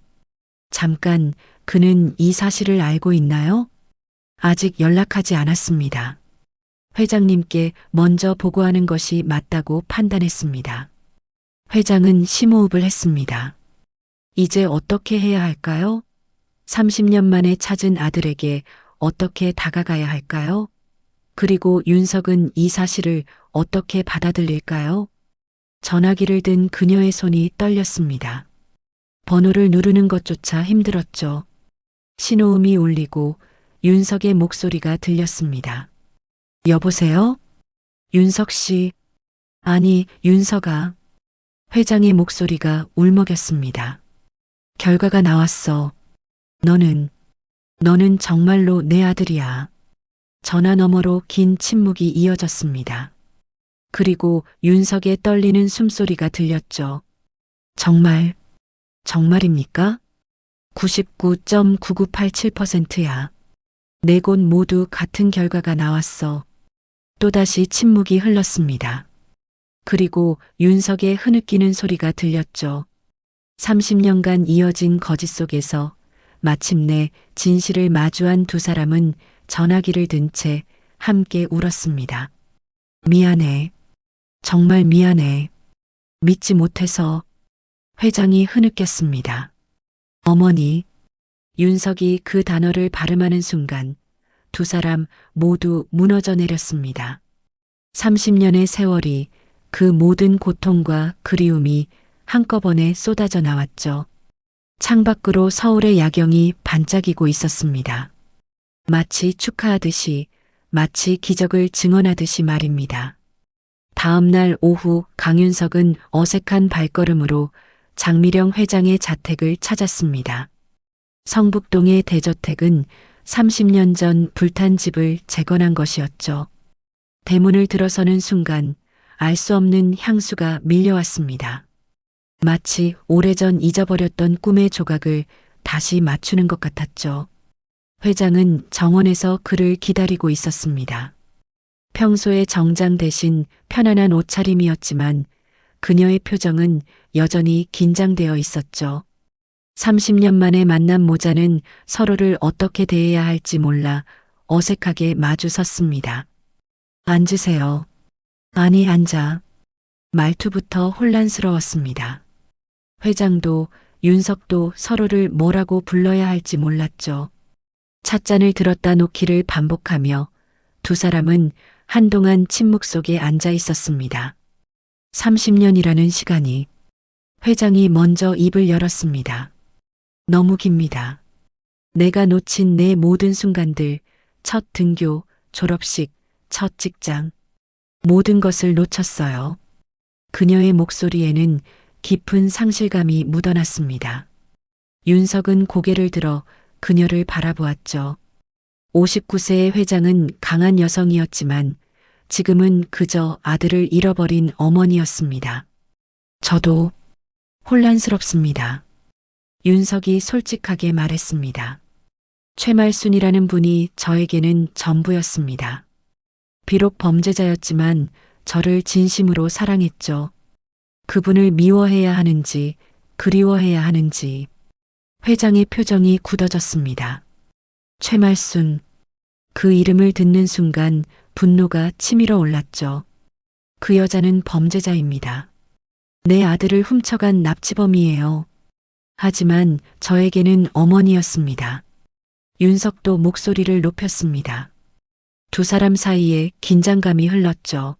B: 잠깐, 그는 이 사실을 알고 있나요? 아직 연락하지 않았습니다. 회장님께 먼저 보고하는 것이 맞다고 판단했습니다. 회장은 심호흡을 했습니다. 이제 어떻게 해야 할까요? 30년 만에 찾은 아들에게 어떻게 다가가야 할까요? 그리고 윤석은 이 사실을 어떻게 받아들일까요? 전화기를 든 그녀의 손이 떨렸습니다. 번호를 누르는 것조차 힘들었죠. 신호음이 울리고 윤석의 목소리가 들렸습니다. 여보세요? 윤석 씨. 아니, 윤석아. 회장의 목소리가 울먹였습니다. 결과가 나왔어. 너는 정말로 내 아들이야. 전화 너머로 긴 침묵이 이어졌습니다. 그리고 윤석의 떨리는 숨소리가 들렸죠. 정말입니까? 99.9987%야. 네 곳 모두 같은 결과가 나왔어. 또다시 침묵이 흘렀습니다. 그리고 윤석의 흐느끼는 소리가 들렸죠. 30년간 이어진 거짓 속에서 마침내 진실을 마주한 두 사람은 전화기를 든 채 함께 울었습니다. 미안해. 정말 미안해. 믿지 못해서. 회장이 흐느꼈습니다. 어머니. 윤석이 그 단어를 발음하는 순간 두 사람 모두 무너져 내렸습니다. 30년의 세월이 그 모든 고통과 그리움이 한꺼번에 쏟아져 나왔죠. 창밖으로 서울의 야경이 반짝이고 있었습니다. 마치 축하하듯이, 마치 기적을 증언하듯이 말입니다. 다음 날 오후 강윤석은 어색한 발걸음으로 장미령 회장의 자택을 찾았습니다. 성북동의 대저택은 30년 전 불탄 집을 재건한 것이었죠. 대문을 들어서는 순간 알 수 없는 향수가 밀려왔습니다. 마치 오래전 잊어버렸던 꿈의 조각을 다시 맞추는 것 같았죠. 회장은 정원에서 그를 기다리고 있었습니다. 평소의 정장 대신 편안한 옷차림이었지만 그녀의 표정은 여전히 긴장되어 있었죠. 30년 만에 만난 모자는 서로를 어떻게 대해야 할지 몰라 어색하게 마주 섰습니다. 앉으세요. 아니, 앉아. 말투부터 혼란스러웠습니다. 회장도 윤석도 서로를 뭐라고 불러야 할지 몰랐죠. 찻잔을 들었다 놓기를 반복하며 두 사람은 한동안 침묵 속에 앉아 있었습니다. 30년이라는 시간이. 회장이 먼저 입을 열었습니다. 너무 깁니다. 내가 놓친 내 모든 순간들, 첫 등교, 졸업식, 첫 직장, 모든 것을 놓쳤어요. 그녀의 목소리에는 깊은 상실감이 묻어났습니다. 윤석은 고개를 들어 그녀를 바라보았죠. 59세의 회장은 강한 여성이었지만 지금은 그저 아들을 잃어버린 어머니였습니다. 저도 혼란스럽습니다. 윤석이 솔직하게 말했습니다. 최말순이라는 분이 저에게는 전부였습니다. 비록 범죄자였지만 저를 진심으로 사랑했죠. 그분을 미워해야 하는지 그리워해야 하는지. 회장의 표정이 굳어졌습니다. 최말순. 그 이름을 듣는 순간 분노가 치밀어 올랐죠. 그 여자는 범죄자입니다. 내 아들을 훔쳐간 납치범이에요. 하지만 저에게는 어머니였습니다. 윤석도 목소리를 높였습니다. 두 사람 사이에 긴장감이 흘렀죠.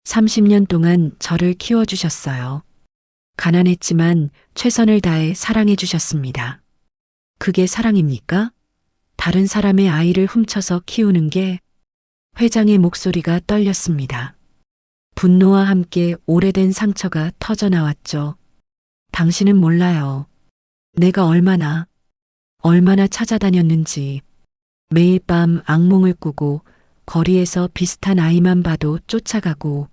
B: 30년 동안 저를 키워주셨어요. 가난했지만 최선을 다해 사랑해 주셨습니다. 그게 사랑입니까? 다른 사람의 아이를 훔쳐서 키우는 게. 회장의 목소리가 떨렸습니다. 분노와 함께 오래된 상처가 터져 나왔죠. 당신은 몰라요. 내가 얼마나 찾아다녔는지. 매일 밤 악몽을 꾸고 거리에서 비슷한 아이만 봐도 쫓아가고.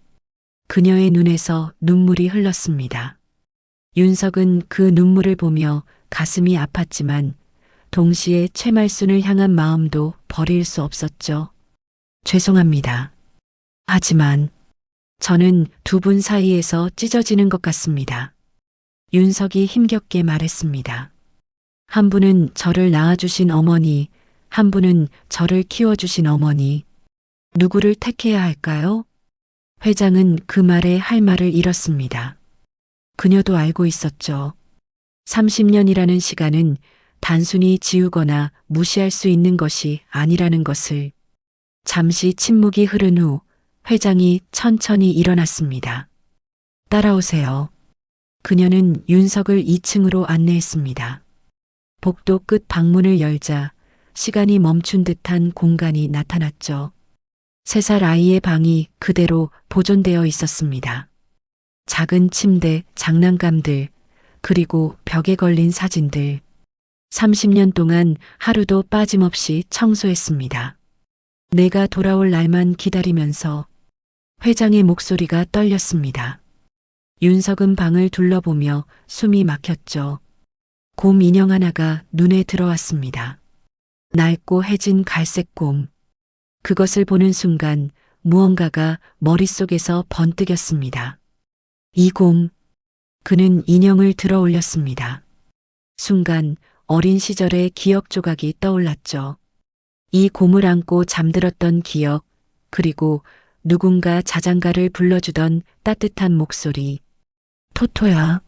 B: 그녀의 눈에서 눈물이 흘렀습니다. 윤석은 그 눈물을 보며 가슴이 아팠지만 동시에 최말순을 향한 마음도 버릴 수 없었죠. 죄송합니다. 하지만 저는 두 분 사이에서 찢어지는 것 같습니다. 윤석이 힘겹게 말했습니다. 한 분은 저를 낳아주신 어머니, 한 분은 저를 키워주신 어머니. 누구를 택해야 할까요? 회장은 그 말에 할 말을 잃었습니다. 그녀도 알고 있었죠. 30년이라는 시간은 단순히 지우거나 무시할 수 있는 것이 아니라는 것을. 잠시 침묵이 흐른 후 회장이 천천히 일어났습니다. 따라오세요. 그녀는 윤석을 2층으로 안내했습니다. 복도 끝 방문을 열자 시간이 멈춘 듯한 공간이 나타났죠. 3살 아이의 방이 그대로 보존되어 있었습니다. 작은 침대, 장난감들, 그리고 벽에 걸린 사진들. 30년 동안 하루도 빠짐없이 청소했습니다. 내가 돌아올 날만 기다리면서. 회장의 목소리가 떨렸습니다. 윤석은 방을 둘러보며 숨이 막혔죠. 곰 인형 하나가 눈에 들어왔습니다. 낡고 해진 갈색 곰. 그것을 보는 순간 무언가가 머릿속에서 번뜩였습니다. 이 곰. 그는 인형을 들어 올렸습니다. 순간 어린 시절의 기억 조각이 떠올랐죠. 이 곰을 안고 잠들었던 기억, 그리고 누군가 자장가를 불러주던 따뜻한 목소리. 토토야.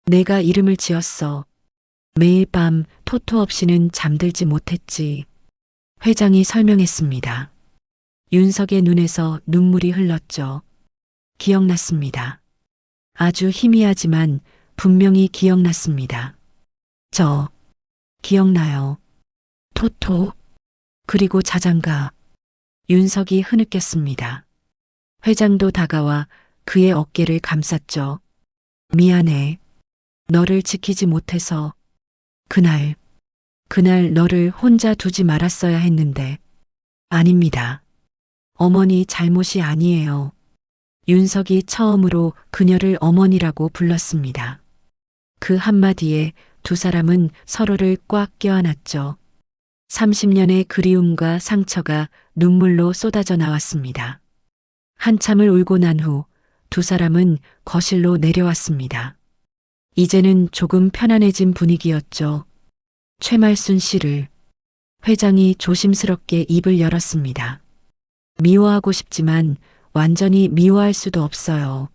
B: 내가 이름을 지었어. 매일 밤 토토 없이는 잠들지 못했지. 회장이 설명했습니다. 윤석의 눈에서 눈물이 흘렀죠. 기억났습니다. 아주 희미하지만 분명히 기억났습니다. 저 기억나요. 토토. 그리고 자장가. 윤석이 흐느꼈습니다. 회장도 다가와 그의 어깨를 감쌌죠. 미안해. 너를 지키지 못해서. 그날 너를 혼자 두지 말았어야 했는데. 아닙니다. 어머니 잘못이 아니에요. 윤석이 처음으로 그녀를 어머니라고 불렀습니다. 그 한마디에 두 사람은 서로를 꽉 껴안았죠. 30년의 그리움과 상처가 눈물로 쏟아져 나왔습니다. 한참을 울고 난 후 두 사람은 거실로 내려왔습니다. 이제는 조금 편안해진 분위기였죠. 최말순 씨를. 회장이 조심스럽게 입을 열었습니다. 미워하고 싶지만 완전히 미워할 수도 없어요.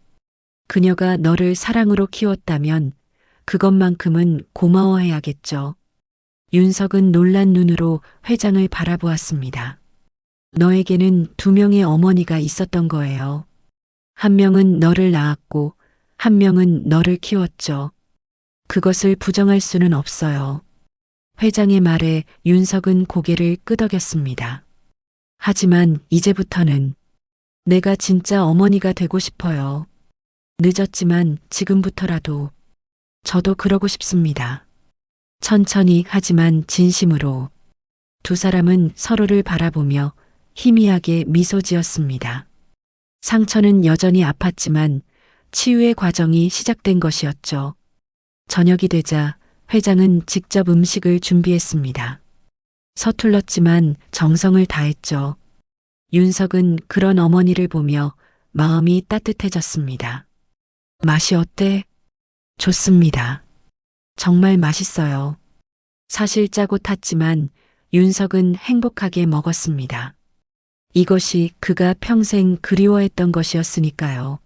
B: 그녀가 너를 사랑으로 키웠다면 그것만큼은 고마워해야겠죠. 윤석은 놀란 눈으로 회장을 바라보았습니다. 너에게는 2명의 어머니가 있었던 거예요. 한 명은 너를 낳았고 한 명은 너를 키웠죠. 그것을 부정할 수는 없어요. 회장의 말에 윤석은 고개를 끄덕였습니다. 하지만 이제부터는 내가 진짜 어머니가 되고 싶어요. 늦었지만 지금부터라도. 저도 그러고 싶습니다. 천천히 하지만 진심으로. 두 사람은 서로를 바라보며 희미하게 미소 지었습니다. 상처는 여전히 아팠지만 치유의 과정이 시작된 것이었죠. 저녁이 되자 회장은 직접 음식을 준비했습니다. 서툴렀지만 정성을 다했죠. 윤석은 그런 어머니를 보며 마음이 따뜻해졌습니다. 맛이 어때? 좋습니다. 정말 맛있어요. 사실 짜고 탔지만 윤석은 행복하게 먹었습니다. 이것이 그가 평생 그리워했던 것이었으니까요.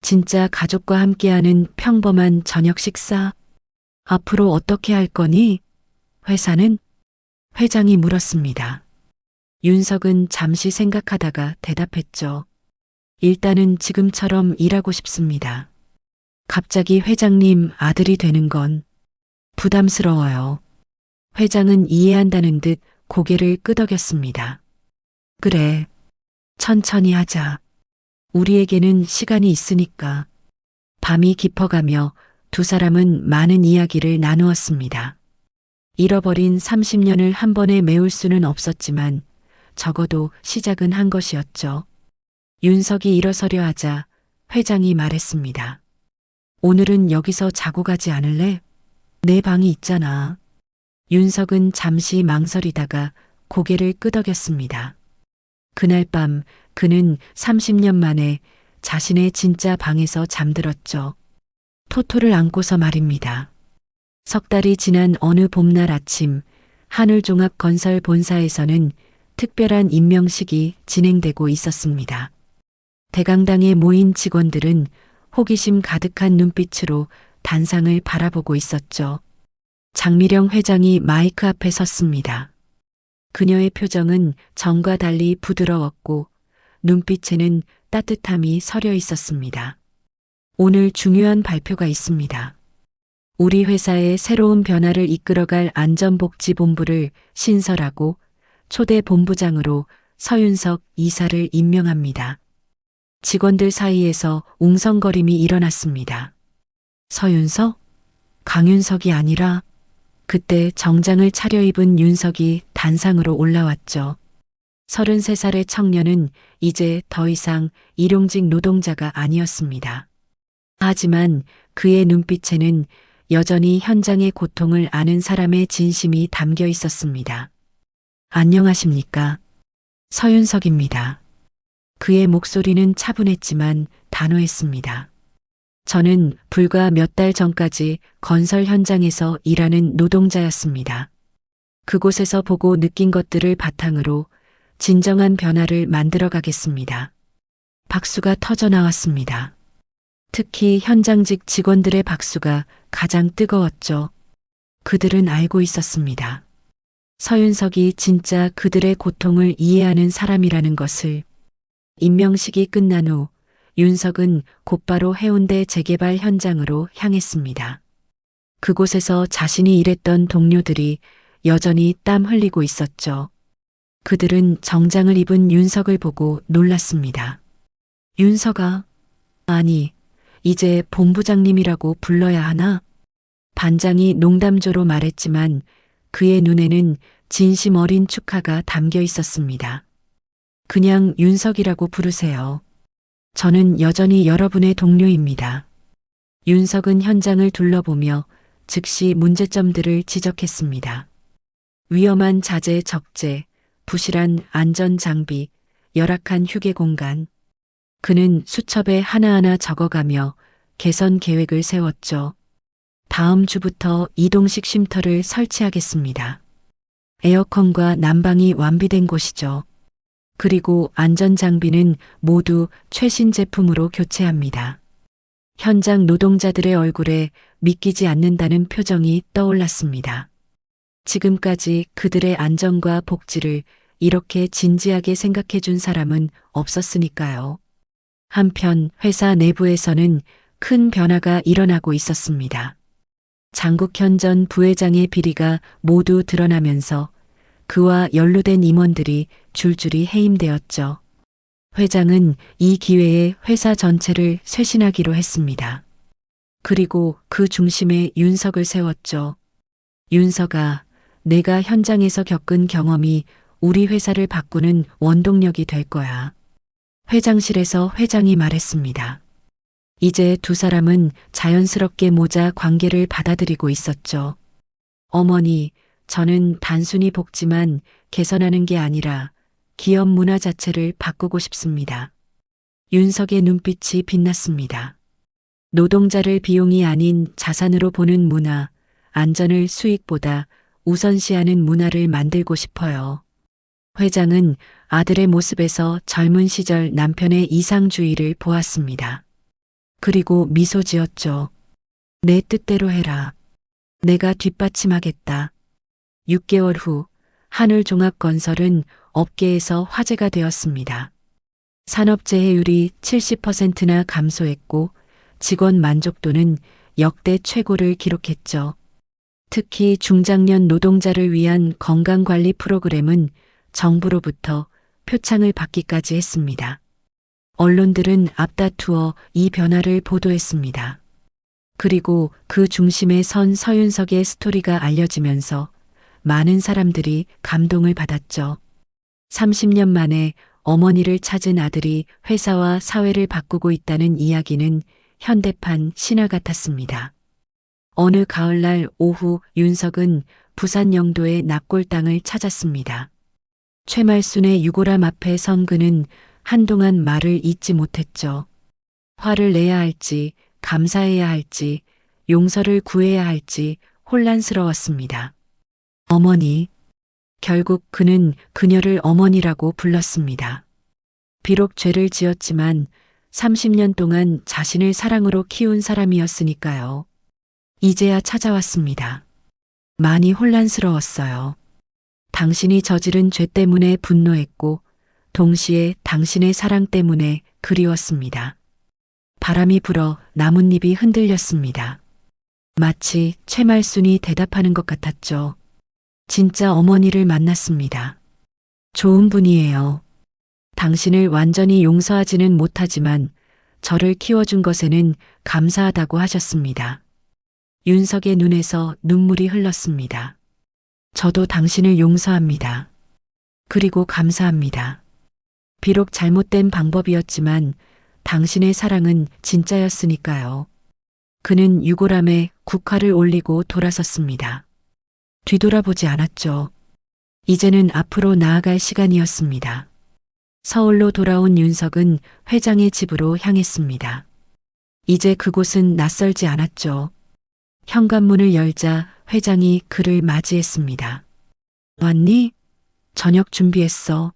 B: 진짜 가족과 함께하는 평범한 저녁 식사? 앞으로 어떻게 할 거니? 회사는? 회장이 물었습니다. 윤석은 잠시 생각하다가 대답했죠. 일단은 지금처럼 일하고 싶습니다. 갑자기 회장님 아들이 되는 건 부담스러워요. 회장은 이해한다는 듯 고개를 끄덕였습니다. 그래. 천천히 하자. 우리에게는 시간이 있으니까. 밤이 깊어가며 두 사람은 많은 이야기를 나누었습니다. 잃어버린 30년을 한 번에 메울 수는 없었지만 적어도 시작은 한 것이었죠. 윤석이 일어서려 하자 회장이 말했습니다. 오늘은 여기서 자고 가지 않을래? 내 방이 있잖아. 윤석은 잠시 망설이다가 고개를 끄덕였습니다. 그날 밤 그는 30년 만에 자신의 진짜 방에서 잠들었죠. 토토를 안고서 말입니다. 3달이 지난 어느 봄날 아침 하늘종합건설 본사에서는 특별한 임명식이 진행되고 있었습니다. 대강당에 모인 직원들은 호기심 가득한 눈빛으로 단상을 바라보고 있었죠. 장미령 회장이 마이크 앞에 섰습니다. 그녀의 표정은 전과 달리 부드러웠고 눈빛에는 따뜻함이 서려 있었습니다. 오늘 중요한 발표가 있습니다. 우리 회사의 새로운 변화를 이끌어갈 안전복지본부를 신설하고 초대 본부장으로 서윤석 이사를 임명합니다. 직원들 사이에서 웅성거림이 일어났습니다. 서윤석? 강윤석이 아니라 그때 정장을 차려입은 윤석이 단상으로 올라왔죠. 33살의 청년은 이제 더 이상 일용직 노동자가 아니었습니다. 하지만 그의 눈빛에는 여전히 현장의 고통을 아는 사람의 진심이 담겨 있었습니다. 안녕하십니까? 서윤석입니다. 그의 목소리는 차분했지만 단호했습니다. 저는 불과 몇 달 전까지 건설 현장에서 일하는 노동자였습니다. 그곳에서 보고 느낀 것들을 바탕으로 진정한 변화를 만들어 가겠습니다. 박수가 터져 나왔습니다. 특히 현장직 직원들의 박수가 가장 뜨거웠죠. 그들은 알고 있었습니다. 서윤석이 진짜 그들의 고통을 이해하는 사람이라는 것을. 임명식이 끝난 후 윤석은 곧바로 해운대 재개발 현장으로 향했습니다. 그곳에서 자신이 일했던 동료들이 여전히 땀 흘리고 있었죠. 그들은 정장을 입은 윤석을 보고 놀랐습니다. 윤석아, 아니, 이제 본부장님이라고 불러야 하나? 반장이 농담조로 말했지만 그의 눈에는 진심 어린 축하가 담겨 있었습니다. 그냥 윤석이라고 부르세요. 저는 여전히 여러분의 동료입니다. 윤석은 현장을 둘러보며 즉시 문제점들을 지적했습니다. 위험한 자재 적재, 부실한 안전 장비, 열악한 휴게 공간. 그는 수첩에 하나하나 적어가며 개선 계획을 세웠죠. 다음 주부터 이동식 쉼터를 설치하겠습니다. 에어컨과 난방이 완비된 곳이죠. 그리고 안전장비는 모두 최신 제품으로 교체합니다. 현장 노동자들의 얼굴에 믿기지 않는다는 표정이 떠올랐습니다. 지금까지 그들의 안전과 복지를 이렇게 진지하게 생각해 준 사람은 없었으니까요. 한편 회사 내부에서는 큰 변화가 일어나고 있었습니다. 장국현 전 부회장의 비리가 모두 드러나면서 그와 연루된 임원들이 줄줄이 해임되었죠. 회장은 이 기회에 회사 전체를 쇄신하기로 했습니다. 그리고 그 중심에 윤석을 세웠죠. 윤석아, 내가 현장에서 겪은 경험이 우리 회사를 바꾸는 원동력이 될 거야. 회장실에서 회장이 말했습니다. 이제 두 사람은 자연스럽게 모자 관계를 받아들이고 있었죠. 어머니, 저는 단순히 복지만 개선하는 게 아니라 기업 문화 자체를 바꾸고 싶습니다. 윤석의 눈빛이 빛났습니다. 노동자를 비용이 아닌 자산으로 보는 문화, 안전을 수익보다 우선시하는 문화를 만들고 싶어요. 회장은 아들의 모습에서 젊은 시절 남편의 이상주의를 보았습니다. 그리고 미소 지었죠. 내 뜻대로 해라. 내가 뒷받침하겠다. 6개월 후 하늘종합건설은 업계에서 화제가 되었습니다. 산업재해율이 70%나 감소했고 직원 만족도는 역대 최고를 기록했죠. 특히 중장년 노동자를 위한 건강관리 프로그램은 정부로부터 표창을 받기까지 했습니다. 언론들은 앞다투어 이 변화를 보도했습니다. 그리고 그 중심에 선 서윤석의 스토리가 알려지면서 많은 사람들이 감동을 받았죠. 30년 만에 어머니를 찾은 아들이 회사와 사회를 바꾸고 있다는 이야기는 현대판 신화 같았습니다. 어느 가을날 오후 윤석은 부산 영도의 납골 땅을 찾았습니다. 최말순의 유골함 앞에 선 그는 한동안 말을 잇지 못했죠. 화를 내야 할지, 감사해야 할지, 용서를 구해야 할지 혼란스러웠습니다. 어머니, 결국 그는 그녀를 어머니라고 불렀습니다. 비록 죄를 지었지만 30년 동안 자신을 사랑으로 키운 사람이었으니까요. 이제야 찾아왔습니다. 많이 혼란스러웠어요. 당신이 저지른 죄 때문에 분노했고 동시에 당신의 사랑 때문에 그리웠습니다. 바람이 불어 나뭇잎이 흔들렸습니다. 마치 최말순이 대답하는 것 같았죠. 진짜 어머니를 만났습니다. 좋은 분이에요. 당신을 완전히 용서하지는 못하지만 저를 키워준 것에는 감사하다고 하셨습니다. 윤석의 눈에서 눈물이 흘렀습니다. 저도 당신을 용서합니다. 그리고 감사합니다. 비록 잘못된 방법이었지만 당신의 사랑은 진짜였으니까요. 그는 유골함에 국화를 올리고 돌아섰습니다. 뒤돌아보지 않았죠. 이제는 앞으로 나아갈 시간이었습니다. 서울로 돌아온 윤석은 회장의 집으로 향했습니다. 이제 그곳은 낯설지 않았죠. 현관문을 열자 회장이 그를 맞이했습니다. 왔니? 저녁 준비했어.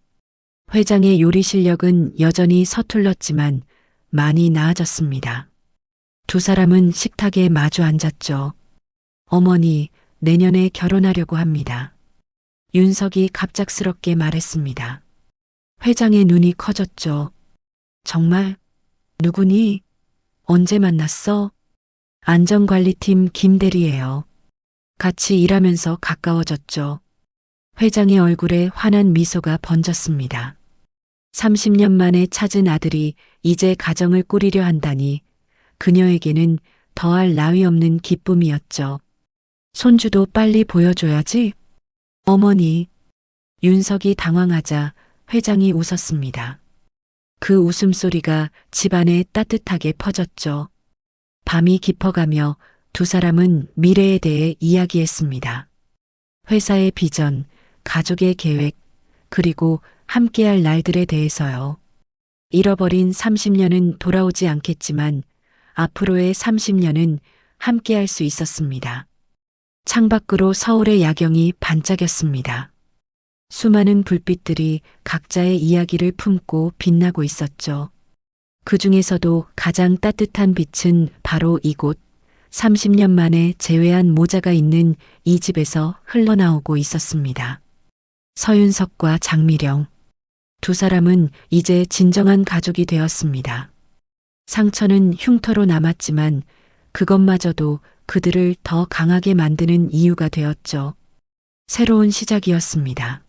B: 회장의 요리 실력은 여전히 서툴렀지만 많이 나아졌습니다. 두 사람은 식탁에 마주 앉았죠. 어머니, 내년에 결혼하려고 합니다. 윤석이 갑작스럽게 말했습니다. 회장의 눈이 커졌죠. 정말? 누구니? 언제 만났어? 안전관리팀 김대리예요. 같이 일하면서 가까워졌죠. 회장의 얼굴에 환한 미소가 번졌습니다. 30년 만에 찾은 아들이 이제 가정을 꾸리려 한다니 그녀에게는 더할 나위 없는 기쁨이었죠. 손주도 빨리 보여줘야지. 어머니. 윤석이 당황하자 회장이 웃었습니다. 그 웃음소리가 집안에 따뜻하게 퍼졌죠. 밤이 깊어가며 두 사람은 미래에 대해 이야기했습니다. 회사의 비전, 가족의 계획, 그리고 함께할 날들에 대해서요. 잃어버린 30년은 돌아오지 않겠지만 앞으로의 30년은 함께할 수 있었습니다. 창밖으로 서울의 야경이 반짝였습니다. 수많은 불빛들이 각자의 이야기를 품고 빛나고 있었죠. 그 중에서도 가장 따뜻한 빛은 바로 이곳 30년 만에 재회한 모자가 있는 이 집에서 흘러나오고 있었습니다. 서윤석과 장미령. 두 사람은 이제 진정한 가족이 되었습니다. 상처는 흉터로 남았지만 그것마저도 그들을 더 강하게 만드는 이유가 되었죠. 새로운 시작이었습니다.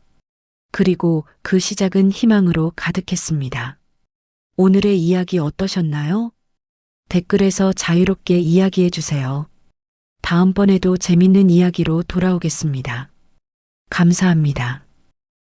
B: 그리고 그 시작은 희망으로 가득했습니다. 오늘의 이야기 어떠셨나요? 댓글에서 자유롭게 이야기해 주세요. 다음번에도 재밌는 이야기로 돌아오겠습니다. 감사합니다.